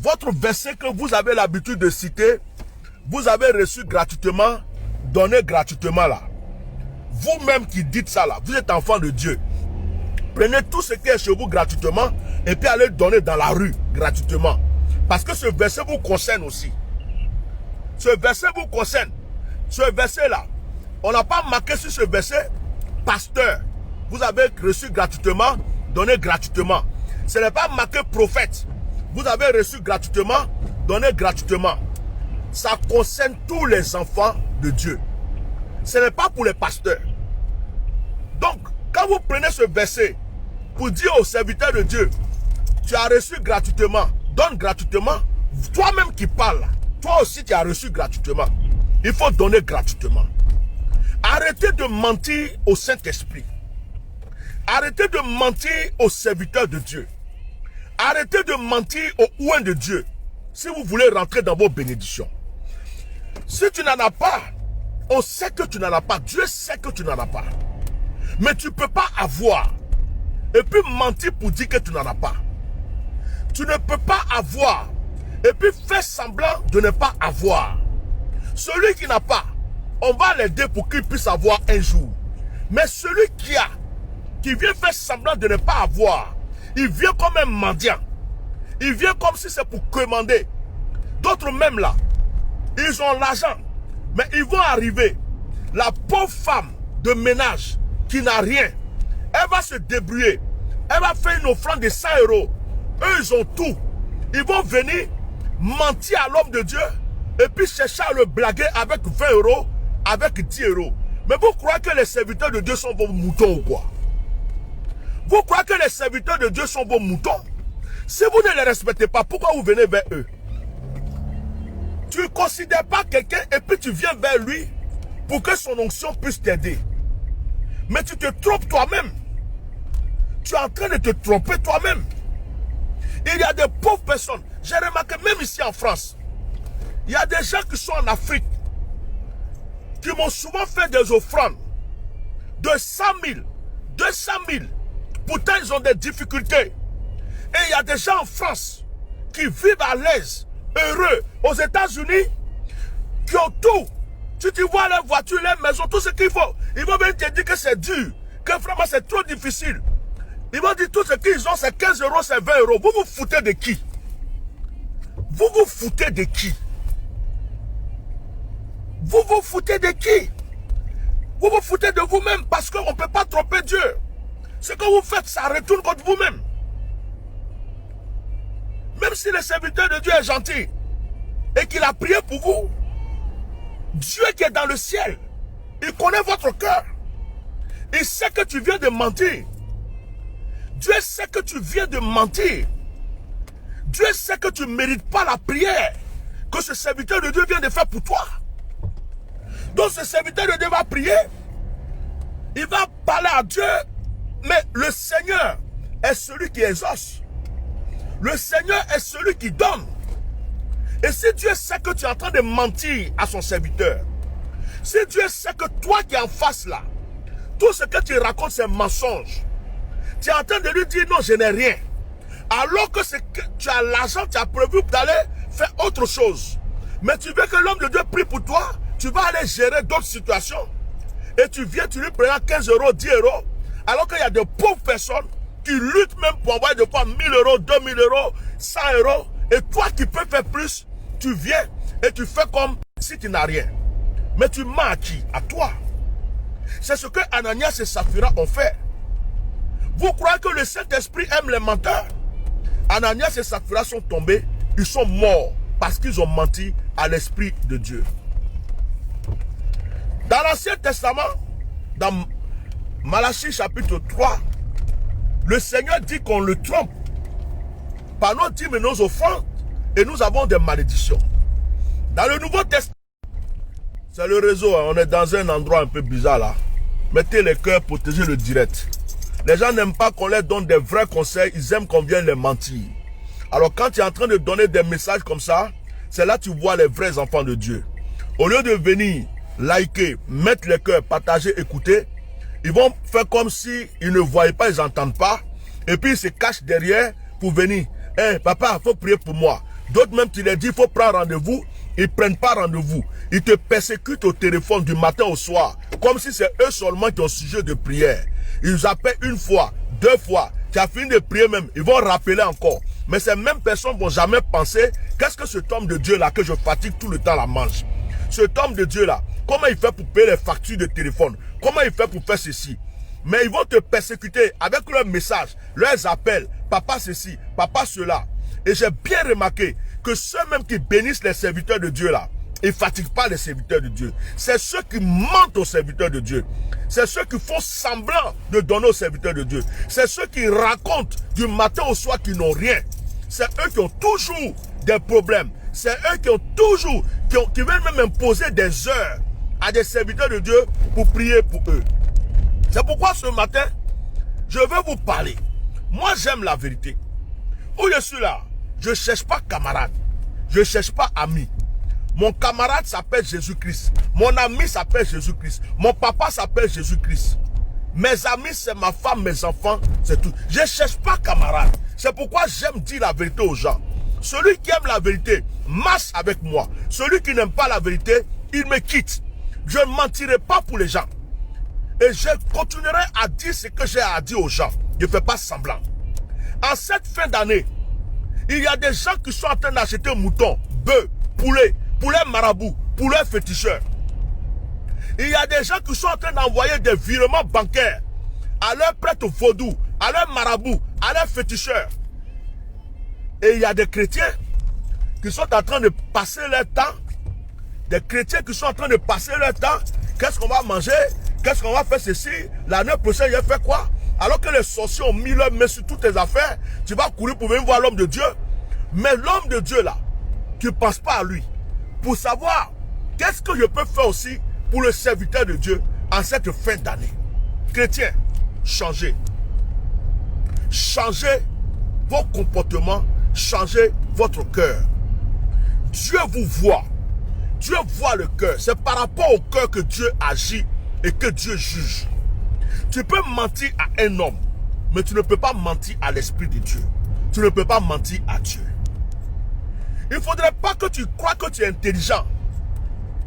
Votre verset que vous avez l'habitude de citer, vous avez reçu gratuitement, donné gratuitement là. Vous-même qui dites ça là, vous êtes enfant de Dieu. Prenez tout ce qui est chez vous gratuitement et puis allez donner dans la rue gratuitement. Parce que ce verset vous concerne aussi. Ce verset vous concerne. Ce verset là, on n'a pas marqué sur ce verset, pasteur, vous avez reçu gratuitement, donné gratuitement. Ce n'est pas marqué prophète, vous avez reçu gratuitement, donné gratuitement. Ça concerne tous les enfants de Dieu. Ce n'est pas pour les pasteurs. Donc, quand vous prenez ce verset pour dire aux serviteurs de Dieu, tu as reçu gratuitement, donne gratuitement, toi-même qui parles, toi aussi tu as reçu gratuitement. Il faut donner gratuitement. Arrêtez de mentir au Saint-Esprit. Arrêtez de mentir aux serviteurs de Dieu. Arrêtez de mentir aux ouins de Dieu si vous voulez rentrer dans vos bénédictions. Si tu n'en as pas, on sait que tu n'en as pas. Dieu sait que tu n'en as pas. Mais tu ne peux pas avoir et puis mentir pour dire que tu n'en as pas. Tu ne peux pas avoir et puis faire semblant de ne pas avoir. Celui qui n'a pas, on va l'aider pour qu'il puisse avoir un jour. Mais celui qui a, qui vient faire semblant de ne pas avoir, il vient comme un mendiant. Il vient comme si c'est pour commander. D'autres même là, ils ont l'argent, mais ils vont arriver. La pauvre femme de ménage qui n'a rien, elle va se débrouiller. Elle va faire une offrande de 100 euros. Eux, ils ont tout. Ils vont venir mentir à l'homme de Dieu et puis chercher à le blaguer avec 20 euros, avec 10 euros. Mais vous croyez que les serviteurs de Dieu sont vos moutons ou quoi? Vous croyez que les serviteurs de Dieu sont vos moutons? Si vous ne les respectez pas, pourquoi vous venez vers eux? Tu ne considères pas quelqu'un et puis tu viens vers lui pour que son onction puisse t'aider. Mais tu te trompes toi-même. Tu es en train de te tromper toi-même. Il y a des pauvres personnes. J'ai remarqué même ici en France. Il y a des gens qui sont en Afrique qui m'ont souvent fait des offrandes de 100 000, 200 000. Pourtant, ils ont des difficultés. Et il y a des gens en France qui vivent à l'aise, heureux, aux États-Unis, qui ont tout. Si tu vois leur voiture, leur maison, tout ce qu'il faut, ils vont bien te dire que c'est dur, que vraiment c'est trop difficile. Ils vont dire tout ce qu'ils ont, c'est 15 euros, c'est 20 euros. Vous vous foutez de qui? Vous vous foutez de qui? Vous vous foutez de qui? Vous vous foutez de vous-même parce qu'on ne peut pas tromper Dieu. Ce que vous faites, ça retourne contre vous-même. Même si le serviteur de Dieu est gentil et qu'il a prié pour vous, Dieu qui est dans le ciel, il connaît votre cœur. Il sait que tu viens de mentir. Dieu sait que tu viens de mentir. Dieu sait que tu ne mérites pas la prière que ce serviteur de Dieu vient de faire pour toi. Donc ce serviteur de Dieu va prier, il va parler à Dieu, mais le Seigneur est celui qui exauce. Le Seigneur est celui qui donne. Et si Dieu sait que tu es en train de mentir à son serviteur, si Dieu sait que toi qui es en face là, tout ce que tu racontes c'est mensonge, tu es en train de lui dire non, je n'ai rien. Alors que, tu as l'argent, tu as prévu d'aller faire autre chose. Mais tu veux que l'homme de Dieu prie pour toi, tu vas aller gérer d'autres situations. Et tu viens, tu lui prends 15 euros, 10 euros, alors qu'il y a de pauvres personnes qui luttent même pour envoyer de fois 1000 euros, 2000 euros, 100 euros. Et toi qui peux faire plus, tu viens et tu fais comme si tu n'as rien. Mais tu mens à qui? À toi. C'est ce que Ananias et Saphira ont fait. Vous croyez que le Saint-Esprit aime les menteurs? Ananias et Saphira sont tombés, ils sont morts parce qu'ils ont menti à l'Esprit de Dieu. Dans l'Ancien Testament, dans Malachie chapitre 3, le Seigneur dit qu'on le trompe par nos dîmes et nos offrandes et nous avons des malédictions. Dans le Nouveau Testament, c'est le réseau, hein, on est dans un endroit un peu bizarre là. Mettez les cœurs, protégez le direct. Les gens n'aiment pas qu'on leur donne des vrais conseils, ils aiment qu'on vienne les mentir. Alors quand tu es en train de donner des messages comme ça, c'est là que tu vois les vrais enfants de Dieu. Au lieu de venir liker, mettre les cœurs, partager, écouter, ils vont faire comme si ils ne voyaient pas, ils n'entendent pas. Et puis ils se cachent derrière pour venir. Hey, papa, il faut prier pour moi. D'autres même, tu leur dis, il faut prendre rendez-vous. Ils ne prennent pas rendez-vous. Ils te persécutent au téléphone du matin au soir. Comme si c'est eux seulement qui ont sujet de prière. Ils appellent une fois, deux fois. Tu as fini de prier même. Ils vont rappeler encore. Mais ces mêmes personnes ne vont jamais penser, qu'est-ce que cet homme de Dieu-là, que je fatigue tout le temps, la mange. Cet homme de Dieu-là, comment il fait pour payer les factures de téléphone? Comment il fait pour faire ceci? Mais ils vont te persécuter avec leurs messages, leurs appels. Papa ceci, papa cela. Et j'ai bien remarqué que ceux-mêmes qui bénissent les serviteurs de Dieu là, ils ne fatiguent pas les serviteurs de Dieu. C'est ceux qui mentent aux serviteurs de Dieu. C'est ceux qui font semblant de donner aux serviteurs de Dieu. C'est ceux qui racontent du matin au soir qu'ils n'ont rien. C'est eux qui ont toujours des problèmes. C'est eux qui ont toujours, qui veulent même imposer des heures à des serviteurs de Dieu pour prier pour eux. C'est pourquoi ce matin, je veux vous parler. Moi, j'aime la vérité. Où je suis là, je ne cherche pas camarade. Je ne cherche pas ami. Mon camarade s'appelle Jésus-Christ. Mon ami s'appelle Jésus-Christ. Mon papa s'appelle Jésus-Christ. Mes amis, c'est ma femme, mes enfants, c'est tout. Je ne cherche pas camarade. C'est pourquoi j'aime dire la vérité aux gens. Celui qui aime la vérité, marche avec moi. Celui qui n'aime pas la vérité, il me quitte. Je ne mentirai pas pour les gens. Et je continuerai à dire ce que j'ai à dire aux gens. Je ne fais pas semblant. En cette fin d'année, il y a des gens qui sont en train d'acheter moutons, bœufs, poulets, poulets marabouts, poulets féticheurs. Il y a des gens qui sont en train d'envoyer des virements bancaires à leurs prêtres vaudous, à leurs marabouts, à leurs féticheurs. Et il y a des chrétiens qui sont en train de passer leur temps. Des chrétiens qui sont en train de passer leur temps. Qu'est-ce qu'on va manger? Qu'est-ce qu'on va faire ceci? L'année prochaine, il fait quoi? Alors que les sorciers ont mis leur main sur toutes tes affaires, tu vas courir pour venir voir l'homme de Dieu. Mais l'homme de Dieu là, tu ne penses pas à lui. pour savoir qu'est-ce que je peux faire aussi pour le serviteur de Dieu en cette fin d'année. Chrétiens, changez. Changez vos comportements, changez votre cœur. Dieu vous voit. Dieu voit le cœur. C'est par rapport au cœur que Dieu agit et que Dieu juge. Tu peux mentir à un homme, mais tu ne peux pas mentir à l'Esprit de Dieu. Tu ne peux pas mentir à Dieu. Il ne faudrait pas que tu crois que tu es intelligent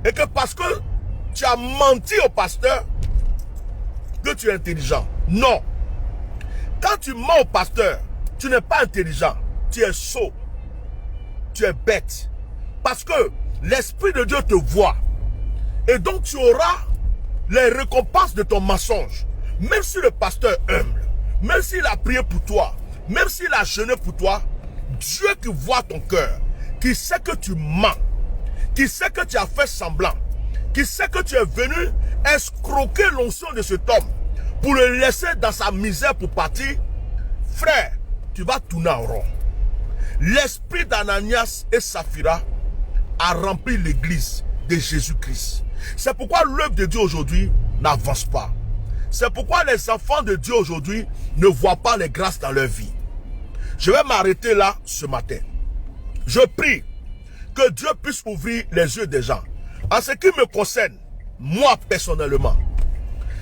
et que parce que tu as menti au pasteur, que tu es intelligent. Non. Quand tu mens au pasteur, tu n'es pas intelligent. Tu es sot. Tu es bête. Parce que l'Esprit de Dieu te voit. Et donc tu auras les récompenses de ton mensonge. Même si le pasteur est humble, même s'il a prié pour toi, même s'il a jeûné pour toi, Dieu qui voit ton cœur, qui sait que tu mens, qui sait que tu as fait semblant, qui sait que tu es venu escroquer l'onction de cet homme pour le laisser dans sa misère pour partir, frère, tu vas tourner en rond. L'esprit d'Ananias et Saphira a rempli l'église de Jésus-Christ. C'est pourquoi l'œuvre de Dieu aujourd'hui n'avance pas. C'est pourquoi les enfants de Dieu aujourd'hui ne voient pas les grâces dans leur vie. Je vais m'arrêter là ce matin. Je prie que Dieu puisse ouvrir les yeux des gens. En ce qui me concerne, moi personnellement,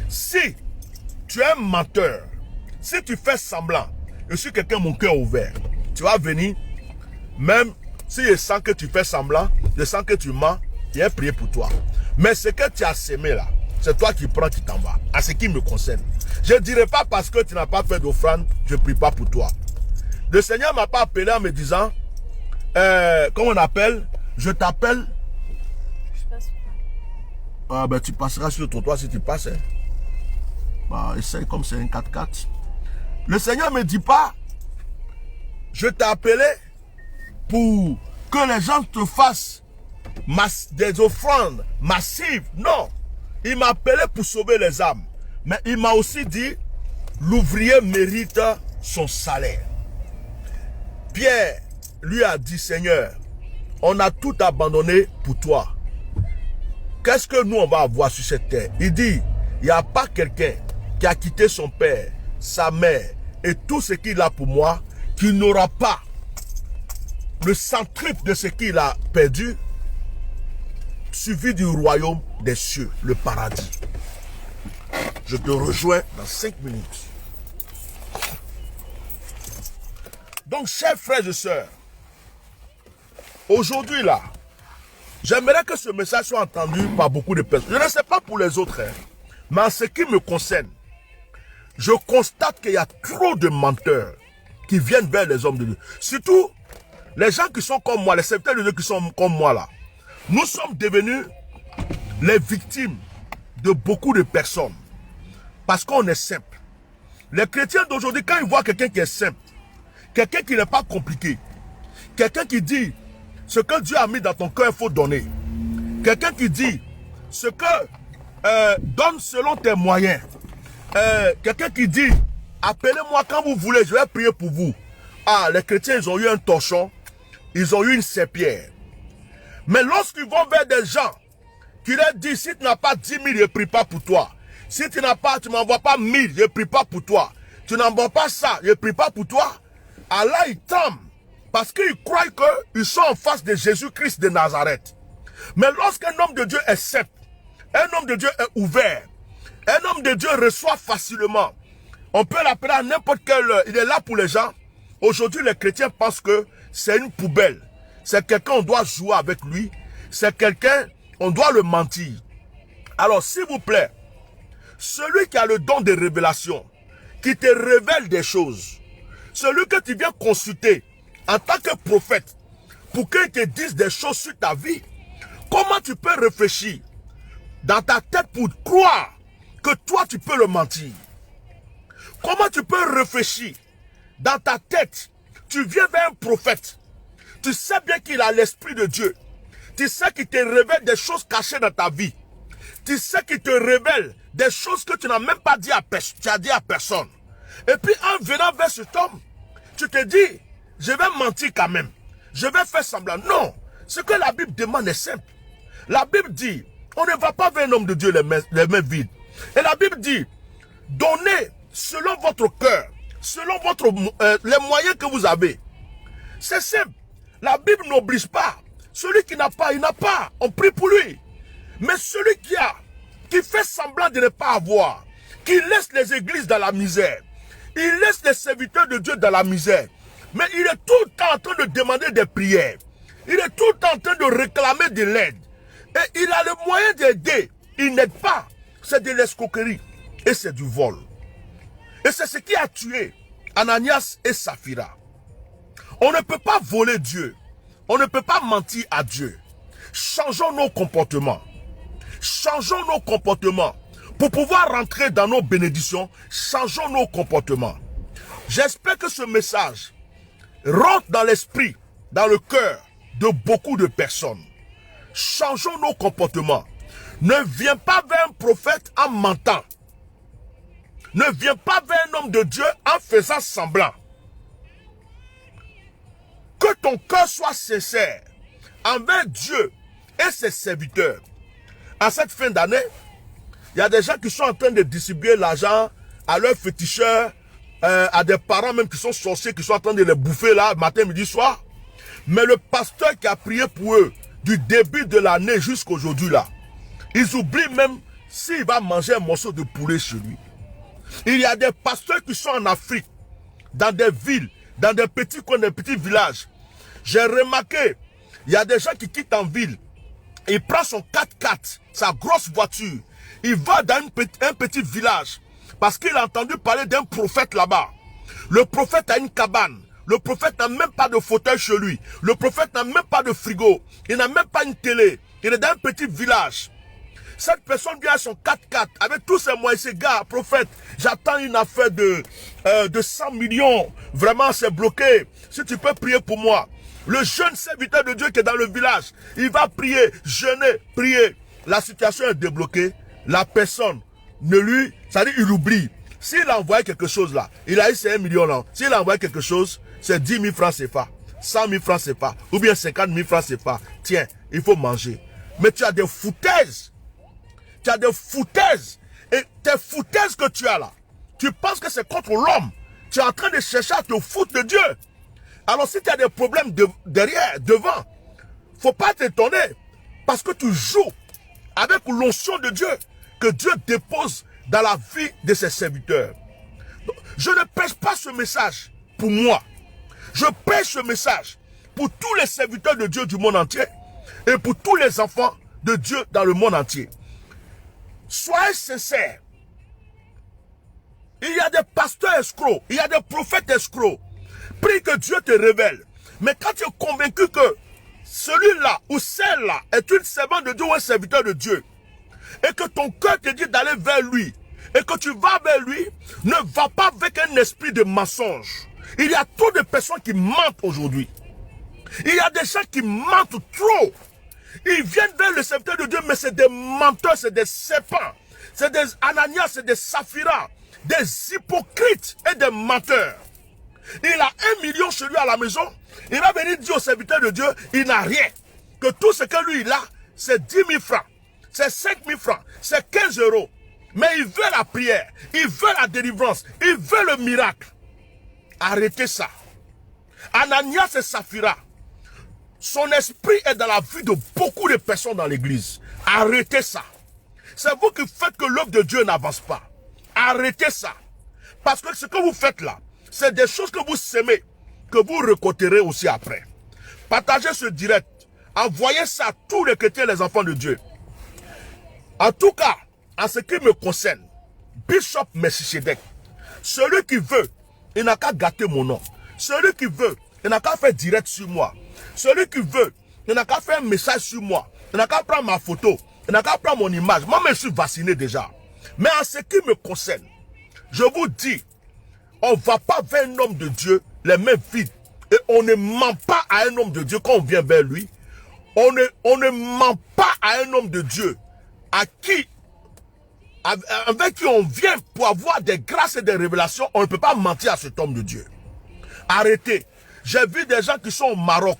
si tu es un menteur, si tu fais semblant, je suis quelqu'un, mon cœur ouvert, tu vas venir, même si je sens que tu fais semblant, je sens que tu mens, je vais prier pour toi. Mais ce que tu as sémé là, c'est toi qui prends, qui t'en vas. En ce qui me concerne. Je ne dirai pas parce que tu n'as pas fait d'offrande, je ne prie pas pour toi. Le Seigneur ne m'a pas appelé en me disant, comment on appelle, je t'appelle. Je passe pas. Ah ben tu passeras sur ton toit si tu passes. Hein. Bah, essaye comme c'est un 4x4. Le Seigneur ne me dit pas, je t'ai appelé pour que les gens te fassent des offrandes massives. Non. Il m'a appelé pour sauver les âmes. Mais il m'a aussi dit, l'ouvrier mérite son salaire. Pierre lui a dit, Seigneur, on a tout abandonné pour toi. Qu'est-ce que nous on va avoir sur cette terre? Il dit, il n'y a pas quelqu'un qui a quitté son père, sa mère et tout ce qu'il a pour moi, qui n'aura pas le centripe de ce qu'il a perdu, suivi du royaume des cieux, le paradis. Je te rejoins dans 5 minutes. Donc, chers frères et sœurs, aujourd'hui là, j'aimerais que ce message soit entendu par beaucoup de personnes. Je ne sais pas pour les autres, hein, mais en ce qui me concerne, je constate qu'il y a trop de menteurs qui viennent vers les hommes de Dieu. Surtout, les gens qui sont comme moi, les serviteurs de Dieu qui sont comme moi là. Nous sommes devenus les victimes de beaucoup de personnes. Parce qu'on est simple. Les chrétiens d'aujourd'hui, quand ils voient quelqu'un qui est simple, quelqu'un qui n'est pas compliqué, quelqu'un qui dit ce que Dieu a mis dans ton cœur, il faut donner. Quelqu'un qui dit ce que donne selon tes moyens. Quelqu'un qui dit appelez-moi quand vous voulez, je vais prier pour vous. Ah, les chrétiens, ils ont eu un torchon, ils ont eu une serpillère. Mais lorsqu'ils vont vers des gens qui leur disent, si tu n'as pas 10 000, je ne prie pas pour toi. Si tu n'as pas, tu ne m'envoies pas 1000, je ne prie pas pour toi. Tu n'envoies pas ça, je ne prie pas pour toi. Allah, ils tombent parce qu'ils croient qu'ils sont en face de Jésus-Christ de Nazareth. Mais lorsqu'un homme de Dieu est simple, un homme de Dieu est ouvert, un homme de Dieu reçoit facilement. On peut l'appeler à n'importe quelle heure. Il est là pour les gens. Aujourd'hui, les chrétiens pensent que c'est une poubelle. C'est quelqu'un, on doit jouer avec lui. C'est quelqu'un, on doit le mentir. Alors, s'il vous plaît, celui qui a le don de révélation, qui te révèle des choses, celui que tu viens consulter en tant que prophète, pour qu'il te dise des choses sur ta vie, comment tu peux réfléchir dans ta tête pour croire que toi, tu peux le mentir? Comment tu peux réfléchir dans ta tête? Tu viens vers un prophète. Tu sais bien qu'il a l'Esprit de Dieu. Tu sais qu'il te révèle des choses cachées dans ta vie. Tu sais qu'il te révèle des choses que tu n'as même pas dit à personne. Tu as dit à personne. Et puis en venant vers cet homme, tu te dis, je vais mentir quand même. Je vais faire semblant. Non, Ce que la Bible demande est simple. La Bible dit, on ne va pas vers un homme de Dieu les mains vides. Et la Bible dit, donnez selon votre cœur, selon les moyens que vous avez. C'est simple. La Bible n'oblige pas. Celui qui n'a pas, il n'a pas. On prie pour lui. Mais celui qui a, qui fait semblant de ne pas avoir, qui laisse les églises dans la misère, il laisse les serviteurs de Dieu dans la misère, mais il est tout le temps en train de demander des prières. Il est tout le temps en train de réclamer de l'aide. Et il a le moyen d'aider. Il n'aide pas. C'est de l'escroquerie. Et c'est du vol. Et c'est ce qui a tué Ananias et Saphira. On ne peut pas voler Dieu. On ne peut pas mentir à Dieu. Changeons nos comportements. Changeons nos comportements. Pour pouvoir rentrer dans nos bénédictions, changeons nos comportements. J'espère que ce message rentre dans l'esprit, dans le cœur de beaucoup de personnes. Changeons nos comportements. Ne viens pas vers un prophète en mentant. Ne viens pas vers un homme de Dieu en faisant semblant. Que ton cœur soit sincère envers Dieu et ses serviteurs. À cette fin d'année, il y a des gens qui sont en train de distribuer l'argent à leurs féticheurs, à des parents même qui sont sorciers, qui sont en train de les bouffer là, matin, midi, soir. Mais le pasteur qui a prié pour eux, du début de l'année jusqu'aujourd'hui là, ils oublient même s'il va manger un morceau de poulet chez lui. Il y a des pasteurs qui sont en Afrique, dans des villes, dans des petits coins, des petits villages. J'ai remarqué, il y a des gens qui quittent en ville. Il prend son 4x4, sa grosse voiture. Il va dans un petit village parce qu'il a entendu parler d'un prophète là-bas. Le prophète a une cabane. Le prophète n'a même pas de fauteuil chez lui. Le prophète n'a même pas de frigo. Il n'a même pas une télé. Il est dans un petit village. Cette personne vient à son 4x4 avec tous ses moyens. Ces gars, prophète, j'attends une affaire de 100 millions. Vraiment, c'est bloqué. Si tu peux prier pour moi. Le jeune serviteur de Dieu qui est dans le village, il va prier, jeûner, prier. La situation est débloquée. La personne ne lui, c'est-à-dire il oublie. S'il a envoyé quelque chose là, il a eu ces 1 million là. S'il a envoyé quelque chose, c'est 10 000 francs CFA, 100 000 francs CFA, ou bien 50 000 francs CFA. Tiens, il faut manger. Mais tu as des foutaises. Tu as des foutaises. Et tes foutaises que tu as là, tu penses que c'est contre l'homme. Tu es en train de chercher à te foutre de Dieu. Alors si tu as des problèmes derrière, devant, faut pas t'étonner. Parce que tu joues avec l'onction de Dieu que Dieu dépose dans la vie de ses serviteurs. Donc, je ne prêche pas ce message pour moi. Je prêche ce message pour tous les serviteurs de Dieu du monde entier et pour tous les enfants de Dieu dans le monde entier. Soyez sincères. Il y a des pasteurs escrocs, il y a des prophètes escrocs. Prie que Dieu te révèle. Mais quand tu es convaincu que celui-là ou celle-là est une servante de Dieu ou un serviteur de Dieu, et que ton cœur te dit d'aller vers lui, et que tu vas vers lui, ne va pas avec un esprit de mensonge. Il y a trop de personnes qui mentent aujourd'hui. Il y a des gens qui mentent trop. Ils viennent vers le serviteur de Dieu, mais c'est des menteurs, c'est des serpents, c'est des Ananias, c'est des Saphira, des hypocrites et des menteurs. Il a 1 million chez lui à la maison. Il va venir dire au serviteur de Dieu, il n'a rien. Que tout ce que lui il a, c'est 10 000 francs. C'est 5 000 francs. C'est 15 euros. Mais il veut la prière. Il veut la délivrance. Il veut le miracle. Arrêtez ça. Ananias et Saphira. Son esprit est dans la vie de beaucoup de personnes dans l'église. Arrêtez ça. C'est vous qui faites que l'œuvre de Dieu n'avance pas. Arrêtez ça. Parce que ce que vous faites là, c'est des choses que vous semez, que vous récolterez aussi après. Partagez ce direct. Envoyez ça à tous les chrétiens et les enfants de Dieu. En tout cas, en ce qui me concerne, Bishop Melchisedec, celui qui veut, il n'a qu'à gâter mon nom. Celui qui veut, il n'a qu'à faire direct sur moi. Celui qui veut, il n'a qu'à faire un message sur moi. Il n'a qu'à prendre ma photo. Il n'a qu'à prendre mon image. Moi-même, je suis vacciné déjà. Mais en ce qui me concerne, je vous dis, on ne va pas vers un homme de Dieu, les mains vides. Et on ne ment pas à un homme de Dieu quand on vient vers lui. On ne ment pas à un homme de Dieu avec qui on vient pour avoir des grâces et des révélations. On ne peut pas mentir à cet homme de Dieu. Arrêtez. J'ai vu des gens qui sont au Maroc.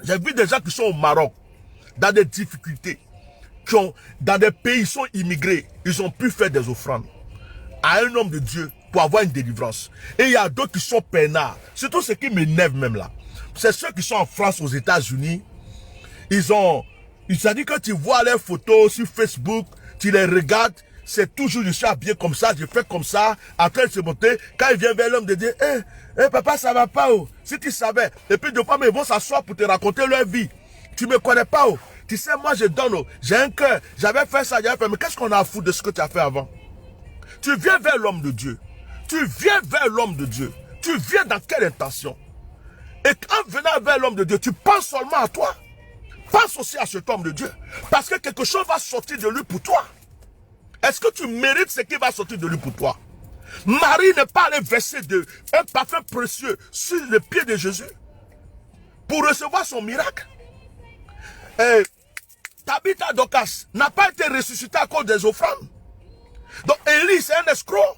J'ai vu des gens qui sont au Maroc, dans des difficultés, dans des pays, ils sont immigrés, ils ont pu faire des offrandes à un homme de Dieu pour avoir une délivrance. Et il y a d'autres qui sont peinards. Surtout ce qui m'énerve même là. C'est ceux qui sont en France, aux États-Unis. Ça dit que tu vois leurs photos sur Facebook, tu les regardes, c'est toujours je suis habillé comme ça, je fais comme ça, en train de se monter. Quand il vient vers l'homme de dire, papa, ça va pas, oh. Si tu savais. Et puis, deux fois, ils vont s'asseoir pour te raconter leur vie. Tu me connais pas, oh. Tu sais, moi, je donne, oh. J'ai un cœur. J'avais fait ça, j'avais fait. Mais qu'est-ce qu'on a à foutre de ce que tu as fait avant? Tu viens vers l'homme de Dieu. Tu viens vers l'homme de Dieu. Tu viens dans quelle intention? Et en venant vers l'homme de Dieu, tu penses seulement à toi. Pense aussi à cet homme de Dieu. Parce que quelque chose va sortir de lui pour toi. Est-ce que tu mérites ce qui va sortir de lui pour toi? Marie n'est pas allée verser un parfum précieux sur le pied de Jésus pour recevoir son miracle. Tabitha Dorcas n'a pas été ressuscité à cause des offrandes. Donc Élie, c'est un escroc.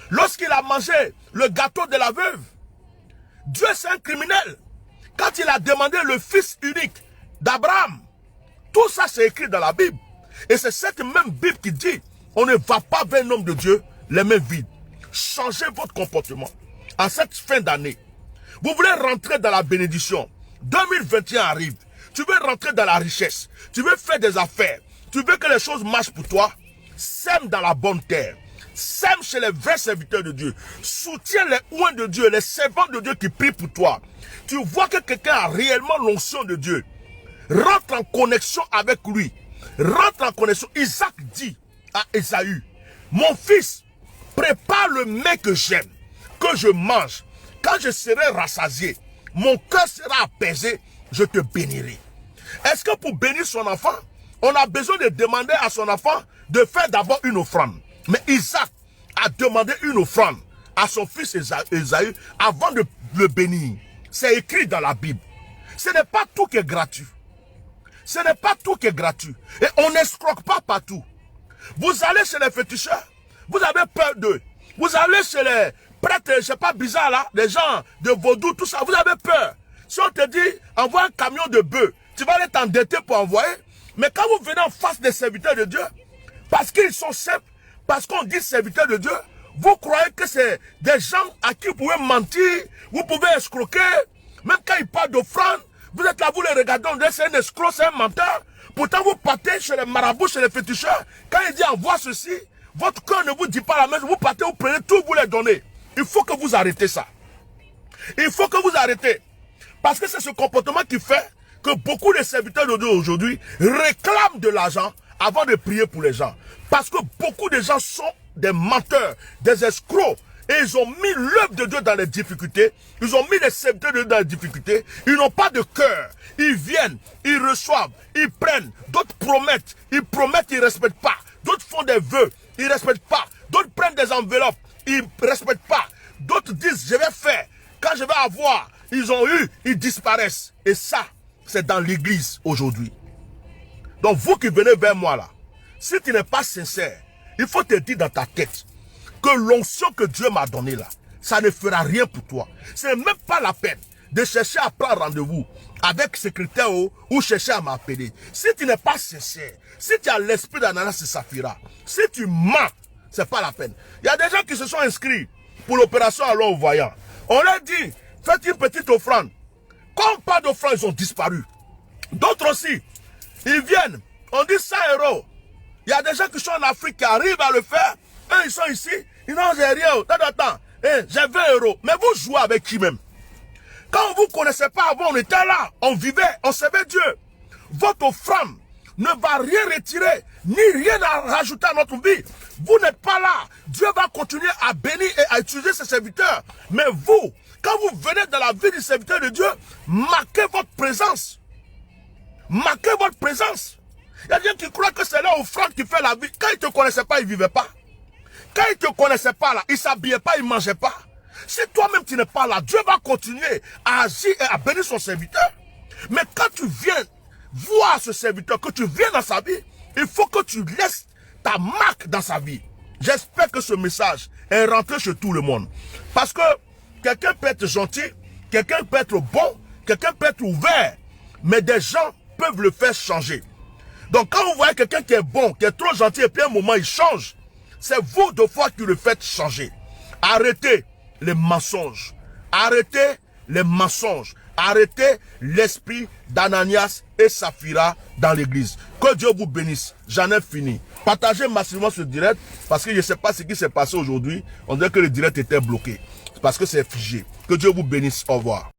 Lorsqu'il a mangé le gâteau de la veuve, Dieu, c'est un criminel. Quand il a demandé le fils unique d'Abraham, tout ça c'est écrit dans la Bible. Et c'est cette même Bible qui dit, on ne va pas vers un homme de Dieu les mains vides. Changez votre comportement. En cette fin d'année, vous voulez rentrer dans la bénédiction. 2021 arrive. Tu veux rentrer dans la richesse. Tu veux faire des affaires. Tu veux que les choses marchent pour toi. Sème dans la bonne terre. Sème chez les vrais serviteurs de Dieu. Soutiens les oints de Dieu, les servants de Dieu qui prient pour toi. Tu vois que quelqu'un a réellement l'onction de Dieu. Rentre en connexion avec lui. Rentre en connexion. Isaac dit à Ésaü, mon fils, prépare le mets que j'aime, que je mange. Quand je serai rassasié, mon cœur sera apaisé, je te bénirai. Est-ce que pour bénir son enfant, on a besoin de demander à son enfant de faire d'abord une offrande? Mais Isaac a demandé une offrande à son fils Ésaü avant de le bénir. C'est écrit dans la Bible. Ce n'est pas tout qui est gratuit. Ce n'est pas tout qui est gratuit. Et on n'escroque pas partout. Vous allez chez les féticheurs, vous avez peur d'eux. Vous allez chez les prêtres, je sais pas, bizarre là, des gens de vaudou, tout ça, vous avez peur. Si on te dit, envoie un camion de bœufs, tu vas aller t'endetter pour envoyer. Mais quand vous venez en face des serviteurs de Dieu, parce qu'ils sont simples, parce qu'on dit serviteurs de Dieu, vous croyez que c'est des gens à qui vous pouvez mentir, vous pouvez escroquer, même quand ils parlent d'offrande, vous êtes là, vous les regardez, on dit c'est un escroc, c'est un menteur. Pourtant, vous partez chez les marabouts, chez les féticheurs. Quand il dit envoie ceci, votre cœur ne vous dit pas la même chose. Vous partez, vous prenez tout, vous les donnez. Il faut que vous arrêtez ça. Il faut que vous arrêtez. Parce que c'est ce comportement qui fait que beaucoup de serviteurs de Dieu aujourd'hui réclament de l'argent avant de prier pour les gens. Parce que beaucoup de gens sont des menteurs, des escrocs. Et ils ont mis l'œuvre de Dieu dans les difficultés. Ils ont mis les serviteurs de Dieu dans les difficultés. Ils n'ont pas de cœur. Ils viennent, ils reçoivent, ils prennent. D'autres promettent. Ils promettent, ils ne respectent pas. D'autres font des vœux, ils ne respectent pas. D'autres prennent des enveloppes, ils ne respectent pas. D'autres disent, je vais faire. Quand je vais avoir, ils ont eu, ils disparaissent. Et ça, c'est dans l'église aujourd'hui. Donc vous qui venez vers moi là, si tu n'es pas sincère, il faut te dire dans ta tête que l'onction que Dieu m'a donnée là, ça ne fera rien pour toi. Ce n'est même pas la peine de chercher à prendre rendez-vous avec secrétaire ou chercher à m'appeler. Si tu n'es pas sincère, si tu as l'esprit d'Ananas et Saphira, si tu mens, c'est pas la peine. Il y a des gens qui se sont inscrits pour l'opération à l'homme voyant. On leur dit, faites une petite offrande. Quand on parle d'offrande, ils ont disparu. D'autres aussi, ils viennent, on dit 100 €. Il y a des gens qui sont en Afrique qui arrivent à le faire. Eux, ils sont ici, ils n'ont rien. Attends, j'ai 20 €. Mais vous jouez avec qui même? Quand vous ne connaissez pas avant, on était là, on vivait, on servait Dieu. Votre offrande ne va rien retirer, ni rien à rajouter à notre vie. Vous n'êtes pas là. Dieu va continuer à bénir et à utiliser ses serviteurs. Mais vous, quand vous venez dans la vie du serviteur de Dieu, marquez votre présence. Marquez votre présence. Il y a des gens qui croient que c'est leur offrande qui fait la vie. Quand ils ne te connaissaient pas, ils ne vivaient pas. Quand ils ne te connaissaient pas là, ils ne s'habillaient pas, ils ne mangeaient pas. Si toi-même tu n'es pas là, Dieu va continuer à agir et à bénir son serviteur. Mais quand tu viens voir ce serviteur, que tu viens dans sa vie, il faut que tu laisses ta marque dans sa vie. J'espère que ce message est rentré chez tout le monde. Parce que quelqu'un peut être gentil, quelqu'un peut être bon, quelqu'un peut être ouvert. Mais des gens peuvent le faire changer. Donc quand vous voyez quelqu'un qui est bon, qui est trop gentil, et puis à un moment il change, c'est vous de fois qui le faites changer. Arrêtez les mensonges. Arrêtez les mensonges. Arrêtez l'esprit d'Ananias et Saphira dans l'église. Que Dieu vous bénisse. J'en ai fini. Partagez massivement ce direct parce que je ne sais pas ce qui s'est passé aujourd'hui. On dirait que le direct était bloqué. Parce que c'est figé. Que Dieu vous bénisse. Au revoir.